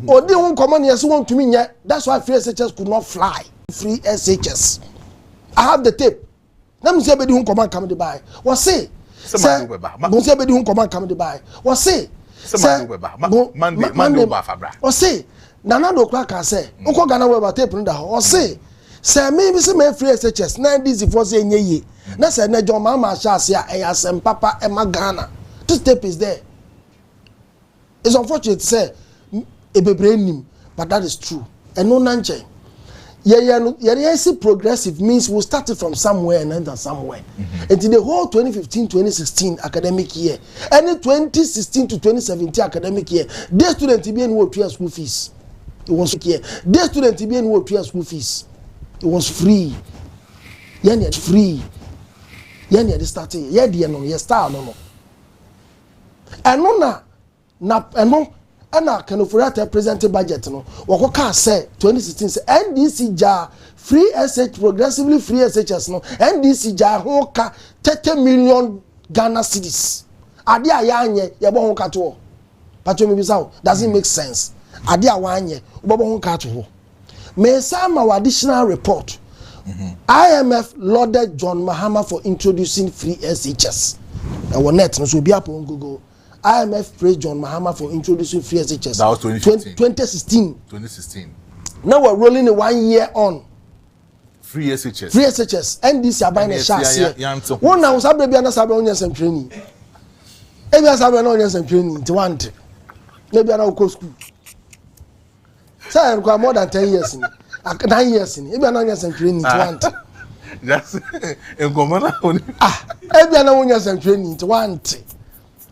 Or they won't come on. Yes, want to mean that's why free SHS could not fly. Free SHS. I have the tape. Let me say, "Bedi hun command come to buy." What say? Say, "Don't say bedi hun command come to buy." What say? Say, "Monday ba fabra." What say? Nana do kwa ka say, "Unko Ghana we ba tape nda." What say? say me be say me free SHS na this for say nye ye na say na John Mahama Shase a asem papa e ma Ghana this tape is there. It's unfortunate to say e bebre nim but that is true and no nanche yeah see progressive means we'll start it from somewhere and end up somewhere until the whole 2015-2016 academic year any 2016 to 2017 academic year day student be any what school fees it was here day student be any what school fees it was free yeah free yeah the starting yeah the no yeah start no and no na no ana kanofurata presented budget no wakoka say 2016 say NDC ja free SH progressively free SHS no NDC ja ho ka 30 million Ghana cedis ade ayanye ye bo ho ka to pacho me bisa doesn't make sense ade awanye bo ho ka to me some additional report IMF lauded John Mahama for introducing free SHS our net no so be up on Google. IMF praised John Mahama for introducing free SHS. That was 2016. 2016. Now we're rolling a 1 year on. Free SHS. Free SHS. And this are buying a chance here. One now, Sabre Biana Sabre on some training. Every Sabre on some training to want. Maybe I know go school. So I got more than 10 years in 9 years in. Maybe I know some training to want. That's in Gomana. Every I know some training to want.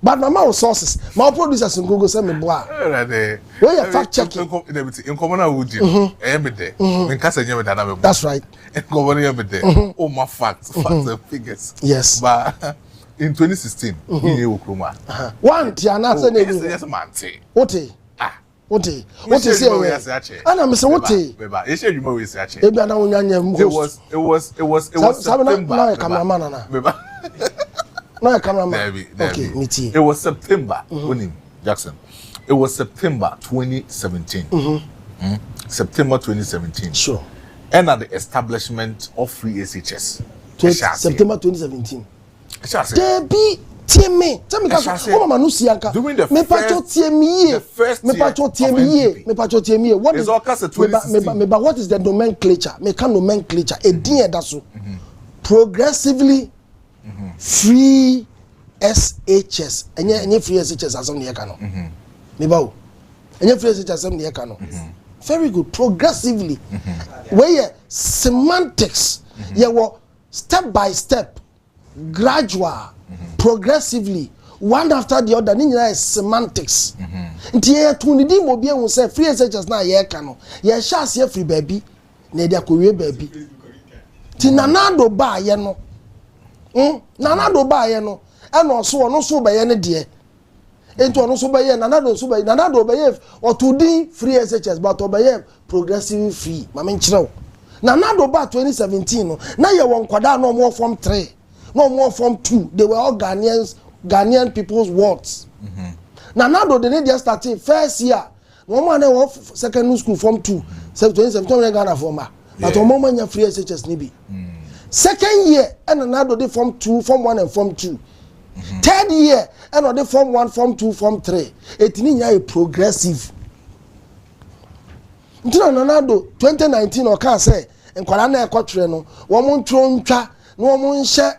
But my sources, my producers in Google send me boy. Where you fact checking? In Commoner would you? Every day. In Casa, that's right. In Commoner every day. Oh, my facts and figures. Yes. But in 2016, you Kruma. One, Tiana, yes, man. What? What is it? And I'm saying, what? No, I can't remember. Okay, meeting. It was September. Jackson. It was September 2017. September 2017. Sure. And at the establishment of free SHS. September 2017. Debbie, TMA. Tell me, during the first year. What is what is the nomenclature? Nomenclature. A dear that's so. Progressively. Free SHS. Any free SHS as on the cano. Mebao. Any free SHS as on the cano. Very good. Progressively. Where semantics. You were step by step, gradual, progressively, one after the other. Nina is semantics. Ntiye tunidi mobi e say free SHS na ye cano. Ye sha se free baby. Ne dia kowe baby. Ti nanado ba ye no. Nanado ba ye no e no so ba ye ne de ento no so ba ye nanado ba ye otudi free SHS but ba ye progressive free ma men kire nanado ba 2017 no na ye won kwada no more form 3 no more form 2 they were all Ghanaian people's words nanado they need starting first year no man na secondary school form 2 2017 Ghana form but o mo manya free SHS ni bi second year and another they form 2 form 1 and form 2 third year and another form 1 form 2 form 3 it means a progressive until another 2019 or can say and kwala ekwotre no wo mo ntro ntwa no mo nhye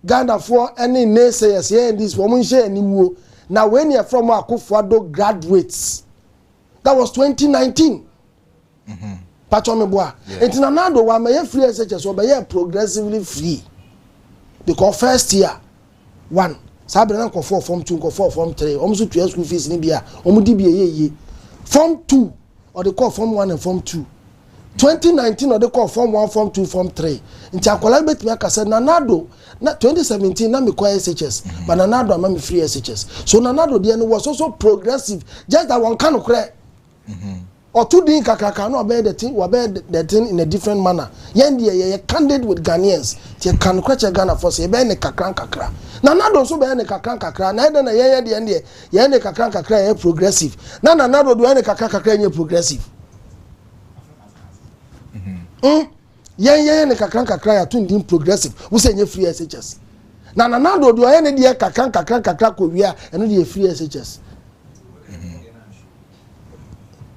Ghana for any naysayers here in this wo mo nhye animuo now when you from Akufo-Addo graduates that was 2019 Pacho me boa. Enti nanado wa me free SHS so be progressively free. Because first year 1 sabe na ko form 2 ko form 3 omuso tua school fees ni bia omudi bia ye form 2 or they call form 1 and form 2 2019 or they call form 1 form 2 form 3 nti akola betimi aka say nanado na 2017 na me call SHS but nanado am me free SHS so nanado there was also progressive just that one kind of credit or two din kakaka no obey the thing in a different manner yen ye candid with Ghanaians tie kan kwache Ghana for say be ne kakra na do so be ne kakra na ede na ye ne kakra ye progressive na do do ne kakra ye progressive ye ne kakra ya tun din progressive we say ye free SHS na do do ye ne de kakra ko wia eno de free SHS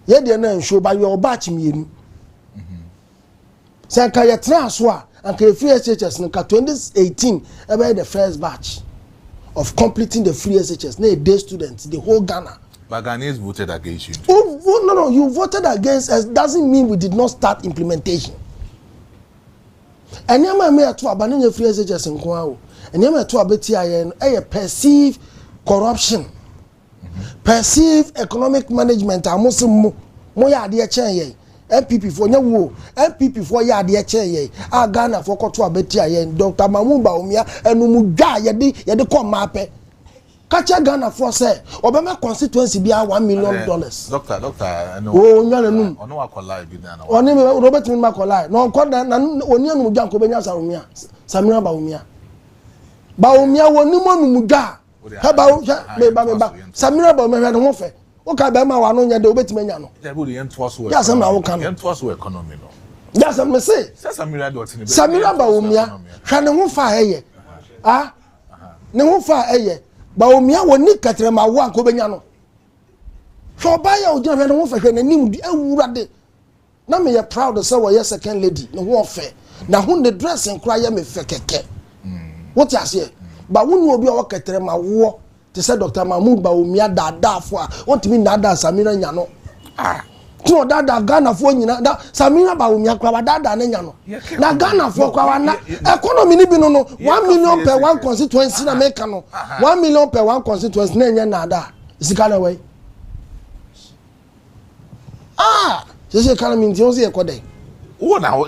ye de na show by your batch mienu Say ka ye transfer and ka free SHS no ka 2018 ebe the first batch of completing the free SHS na day students the whole Ghana. But Ghanaians voted against you. Oh, no, you voted against us doesn't mean we did not start implementation. And yama me ato abane free SHS nko awo. And yama ato abeti aye no perceive corruption. Perceive economic management amoso mo ya ade chen ye. MPP for nyawo MPP for ya ade chen ye. A Ghana for koto abeti aye Dr. Mamumba Omia enu mu dwa ye de kom mape. Kacha Ghana for say obema constituency bia $1 million. Doctor, no. Oh, nyana num. Ono akola bi na. Oni me Robert min makola. No nkoda na oni anu dwa nko benya Samira. Samira Baumia woni mo nu dwa. Ha ba Samira ba me hwe no fe. O ka ba ma wa no nya de obetime nya no. Ya bo de ento so. Ya sam na wo kan. Ento so economy no. Ya sam me say. Samira do tini. Samira Baumia hwe ne ho fa eye. Ah. Ne ho fa eye. Baumia woni katrema wo anko benya no. So ba ya oja hwe ne ho fa hwe nanim di awurade. Na me ye proud say wo ye second lady ne ho fe. Na ho ne dress nkra ye me fe keke. What you say? But when you be our katrema wo to say Dr. Mahmoud Baumia dada fo a what mean dada Samira nya no. Ah. So dada Ghana fo nyina da Samira Baumia kwa dada ne nya no. Na Ghana fo kwa na economy ni bi no 1 million per one constituency na make no. 1 million per one constituency na nya na da. Isikana way. Ah, just economy nti o se ekode. Oh now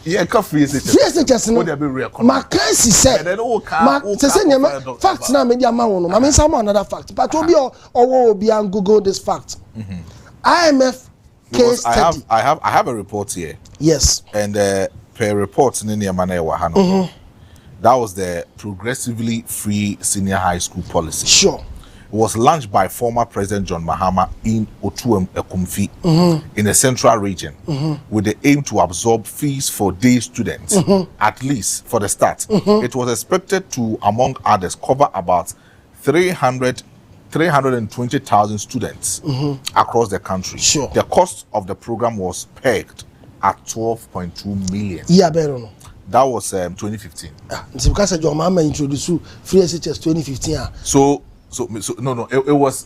yeah, free SHS no. Makansi say. Facts na media ma wono. Ma me say another fact. But obi obi and Google this fact. IMF case study. I have a report here. Yes. And per report in the manner wahano. That was the progressively free senior high school policy. Sure. It was launched by former President John Mahama in Otuem Ekumfi in the central region with the aim to absorb fees for day students, at least for the start. It was expected to, among others, cover about 320,000 students across the country. Sure. The cost of the program was pegged at 12.2 million. Yeah, better. That was 2015. Because John Mahama introduced free SHS 2015. So no, it was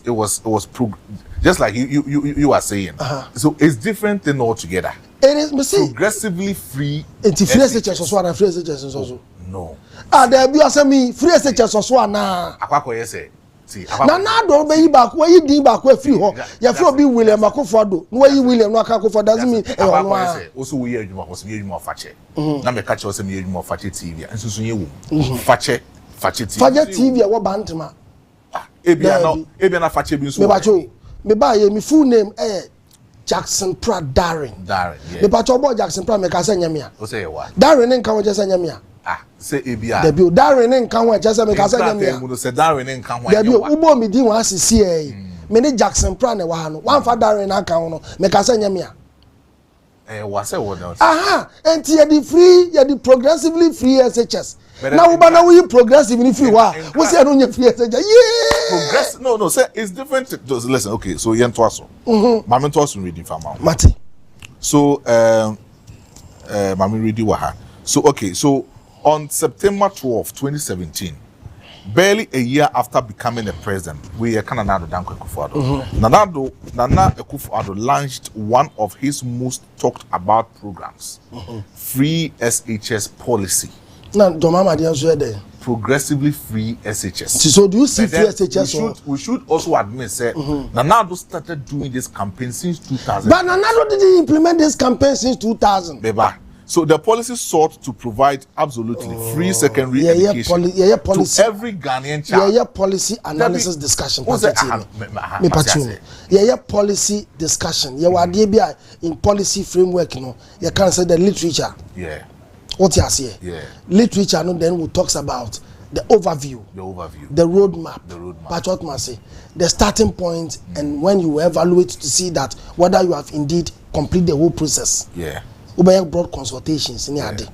just like you are saying. So it's different thing altogether. It is progressively free. It's free SHS also and free SHS also. No. There be me free SHS also na. Akwako yese. See. Na do be yi back where you din back where free ho. Ya free obi William Akufo-Addo. No you William no Akufo doesn't mean e ono a. Also we hear adwuma ko se adwuma fache. Na me catch us me adwuma fache TV. Enso so ye wo. Fache TV. Fache TV e wo bantama. Ebia na fache bi nso. Me bacho. Me ba ye me full name Jackson Pratt Darren. Yeah. Me bacho bo Jackson Pratt me ka say nyamia. O say wa. Darren nka wo je say nyamia. Say ebia. Debi Darren nka wo je say me ka say nyamia. Mu no say Darren nka ho. Debi ubo mi din wa asisi me ne Jackson Pratt na wa ha no. Wan fa Darren aka ho no me ka say nyamia. Wa say what else? Enti ye the progressively free SHS. Now we na we progressive in free wa. We say no free SHS. Yeah. Progress no say it's different. Just listen, okay. So yen twaso. Mama twaso reading for ma. Mati. So mama reading wa ha. So okay, so on September 12, 2017, barely a year after becoming a president, we Nana Akufo-Addo. Nana Akufo-Addo launched one of his most talked about programs, free SHS policy. Now, Domama dey answer there. Progressively free SHS. So do you see free SHS? We should also admit, say, Nana started doing this campaign since 2000. But Nana didn't implement this campaign since 2000. Beba. So the policy sought to provide absolutely free secondary education to every Ghanaian child. Policy analysis discussion. Policy discussion. In policy framework, you can say the literature. Yeah. What you say? Yeah. Literature, then we talks about the overview, the roadmap. But what must say? The starting point, and when you evaluate to see that whether you have indeed completed the whole process. Yeah. Ubaya broad consultations in ade.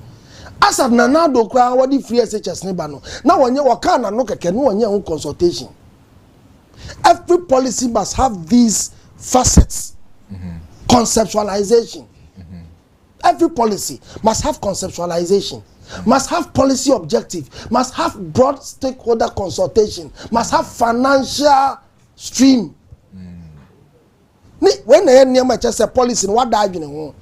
As at Nana do kra what the free SHS ne ba no. Na wonye waka na no keke no wonye own consultation. Every policy must have these facets. Conceptualization. Every policy must have conceptualization, must have policy objective, must have broad stakeholder consultation, must have financial stream. When they near just a policy, what dive in home?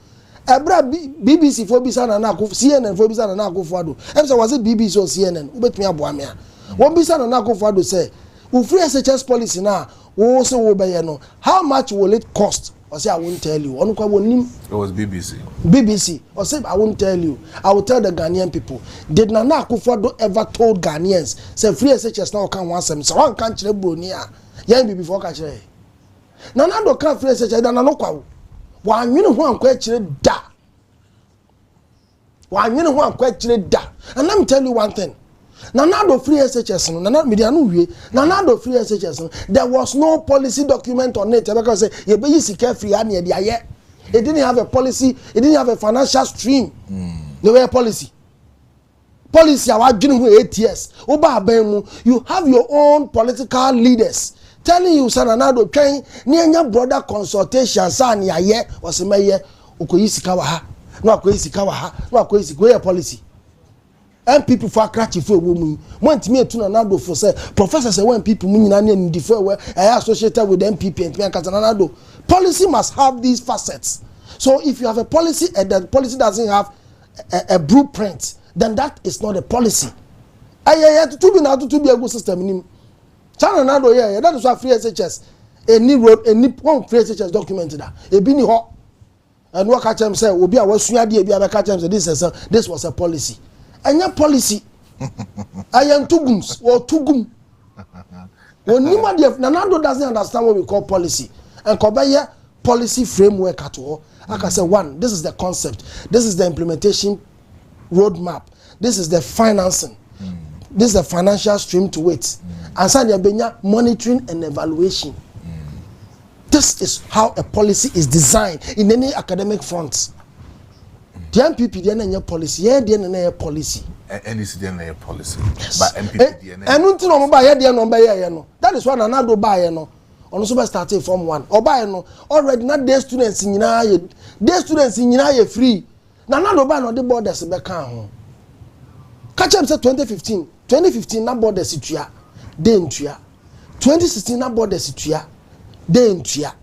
Ebra BBC for Bisana na go CNN for Bisana na go forward. Emsa was it BBC or CNN? Ubet me aboamia. One Bisana na go forward say, "We free SHS policy now. We also will buy no. How much will it cost?" I say I won't tell you. It was BBC. BBC. I say I won't tell you. I will tell the Ghanaian people. Did Nana Akufo-Addo ever told Ghanaians say free SHS now can want some? So one can't chile Bronia. Young before catch it. Nana do can't free SHS. Nana no kwa. One you know who I'm quite chile da. One you know who I'm quite chile da. And let me tell you one thing. Nana do free SHS no. Nana media no way. Nana do free SHS no. There was no policy document on it. Because say you be secure free and it didn't have a policy. It didn't have a financial stream. No way policy. Policy about doing 8 years. Oba abemu. You have your own political leaders telling you say Nana do train near brother consultation. Sa ni aye was meye ukoyi sika wa ha. No akoyi sika wa ha. No akoyi sika policy. And people for cratchy for women. Want me to Nana for say professor say when people mean and differ where I associated with MPP and Nana policy must have these facets. So if you have a policy and that policy doesn't have a blueprint, then that is not a policy. To be now to be a good system. China Nado, yeah, that is why free SHS. Any road, any one free SHS documented that. A bini hot and what catch them say will be a was be a catch them say this was a policy. And your policy, I am tugums or tugum. When Nanado doesn't understand what we call policy, and Kobaya policy framework at all. I can say one, this is the concept, this is the implementation roadmap, this is the financing, this is the financial stream to it, and so there monitoring and evaluation. This is how a policy is designed in any academic front. The MPP DNA policy, yeah, DNA policy. NDC DNA policy. Yes. But MPP DNA. And until no buy here, no buy here, no. That is why Nana buy no. On super starting from 1. Or buy no. Already not day students in Yina. Day students in Yina free. Nana buy no the borders be can. Catch up say 2015. 2015 na borders situya. Day intuya. 2016 na borders situya. Day intuya.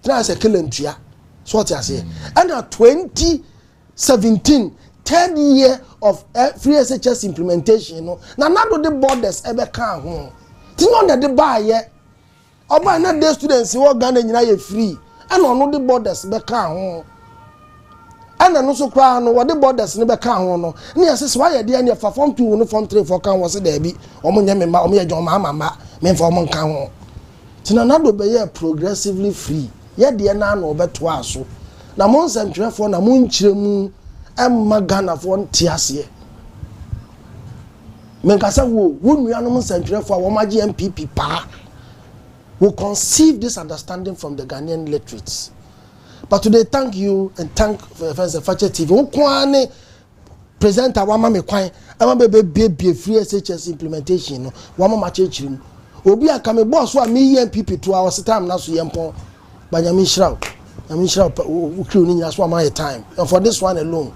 Now say kill intuya. So what I say. And now 2017, 10th year of free SHS implementation, you know. Now do the borders ever can home. Think on that the buy yet. Or by not the students who are Ghana you free. And on the borders ever can home. And then also cry on what the borders never can home. Near says why the end of form 2, uniform 3 for can was a debby. Or me John Mama, men for one can home. Tinanado be progressively free. Yet the nan over twice. Na mon centre for na mon chiremu Ghana for tiasie menkasa wo nua no centre for wo magi MPP pa will conceive this understanding from the Ghanaian literates. But today thank you and thank Professor Fache TV wo kwane presenter wa ma me kwan ama be free SHS implementation no wa ma chirim obi aka me boss wa me MPP to our time na so yempon banyami shraw I'm sure my time. And for this one alone,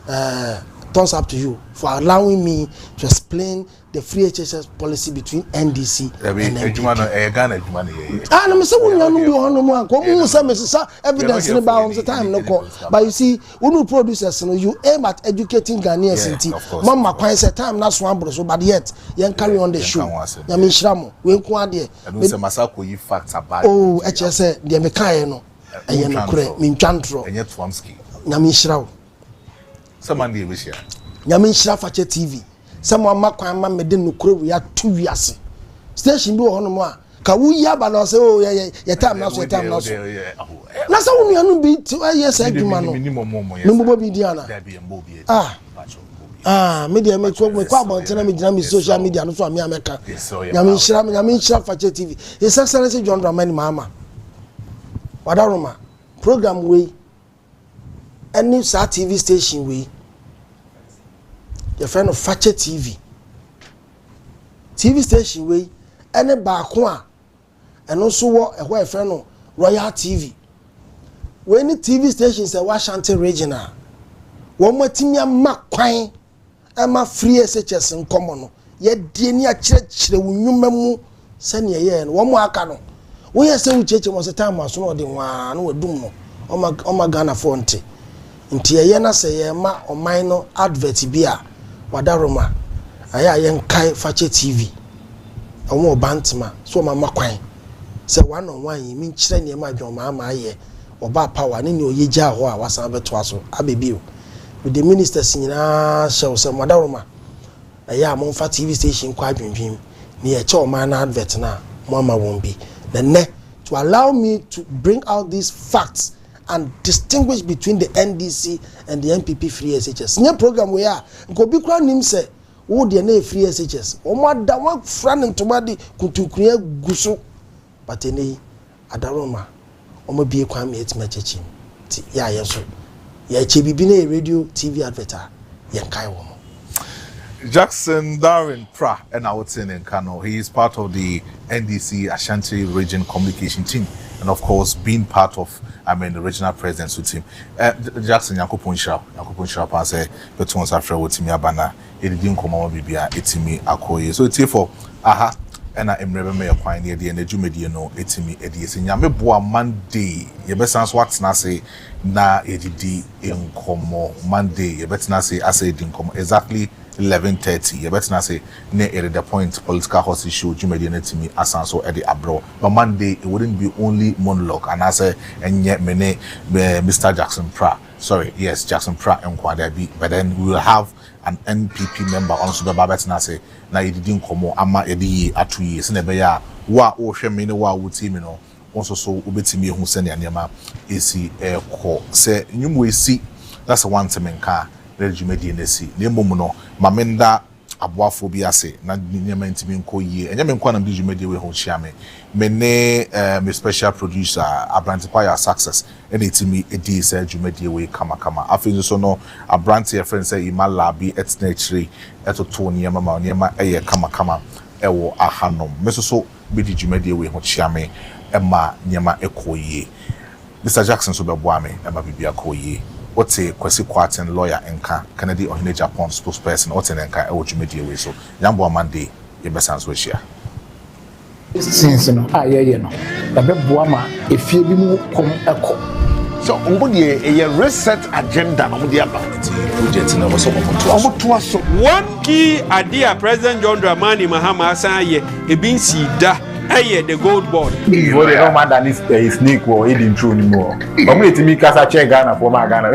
thumbs up to you for allowing me to explain the free HSS policy between NDC and MPP. I'm evidence in about the time no call. But you see, when producers, you aim at educating Ghanaians. Mama quite a time not one bro, but yet you carry on the show. Yamin Shramo, we inquire. Oh, HSS, the Mekayano. Aye no kure min twantro enye Twamski nyame hirawo samande we hia nyame hira Fache TV samo amakwan ma mede no kure we atu wiase station bi wo hono mo a ka wo yi aba na say oh ye time na so time na so na sa wo nuanu bi yes adwuma no mbo bi diana media me ko abonte na me gina me social media no so am America nyame hira Fache TV His Excellency John Dramani Mahama Wadaroma program way any sa TV station way your friend of Fache TV station way any baako a and also what a friend of Royal TV when the TV station say Washington regional wɔn atimi ama kwan ama free SHS nkɔmɔ no yɛ die ni akyerɛkyerɛ wo nnwuma mu sɛnea yɛ no wɔn aka no woyɛ sɛ wokyerɛkyerɛ mo sɛ time aso no ɔde waa no wadum no ɔma Ghana fo nti yɛyɛ na sɛ yɛ ma ɔman no advert bi a wadaroma ayɛ yɛnkae fakyɛ TV ɔmo ɔbantema so ɔma ma kwan sɛ one on one yi menkyerɛ nneɛma adwuma ama ayɛ ɔba power ne oyɛ gya hɔ a wasan bɛtoa so abebio with the ministers nyinaa hyɛw sɛ wadaroma ɛyɛ a momfa TV station kɔ adwendwem ne yɛkyɛ ɔman na advert na mo ama wɔn bi the to allow me to bring out these facts and distinguish between the NDC and the NPP free SHS. Nye program we are nkobi kura nim se wo de na free SHS. Omo ada wa fra ne ntoma de kutukuria guso but ene adaroma omo bie kwa me etima chechi ti ya yeso ya che bibi na radio TV adverter yen kai wo mo. Jackson Darren Pra and Awotsin in Kano. He is part of the NDC Ashanti Region Communication Team, and of course, being part of, the regional presidency team. Jackson Yakupon Shao Pase, but once after what Timmy Abana, it didn't come over Bibia, it's me Akoye. So it's here for aha, and I am never may acquire near the energy media no, it's me Edias in Yameboa Monday. You best answer what's not say na edidi in Como Monday. You better not say I say in Como exactly. 11:30. You better not say near the point political horse issue you made to me as so at the abroad. But Monday it wouldn't be only monologue and I say and yet many Mr. Jackson Pra. Sorry, yes, Jackson Pra and Kwadabi. But then we will have an NPP member also the Babet Nase. Now you didn't come ama edi at 2 years in a beya wa o shemini wa wutimino also so ubetimi who send your AC air call. Say you may see that's a one time in car. Regime nesi ne momuno mamenda aboafo bi ase na nyema ntimi nko yie enyame nkwa na regime de we ho hia me ne me special producer Abrantipa success ene timi edi se regime de we kama afenzo so no Abranti friend say imalabi etnachiri etoto nyema ma nyema eye kama ewo ahanom mesoso be regime de we ho hia me ema nyema ekoyie Mr. Jackson so beboa me ema bibia koyie. What's a Kwesi Kwarten lawyer and Kennedy or Japan spokesperson, what's an anchor, or you media way so. Yambo Monday, your best answer wish here. Since no, yeah, no. The Bebuama, if you be come echo. So, a reset agenda on the about one key idea President John Dramani Mahama Asaye, a bin si da. The gold board. They don't mind that it's snake or eating true anymore. But me to me, Casa Che Ghana for my Ghana.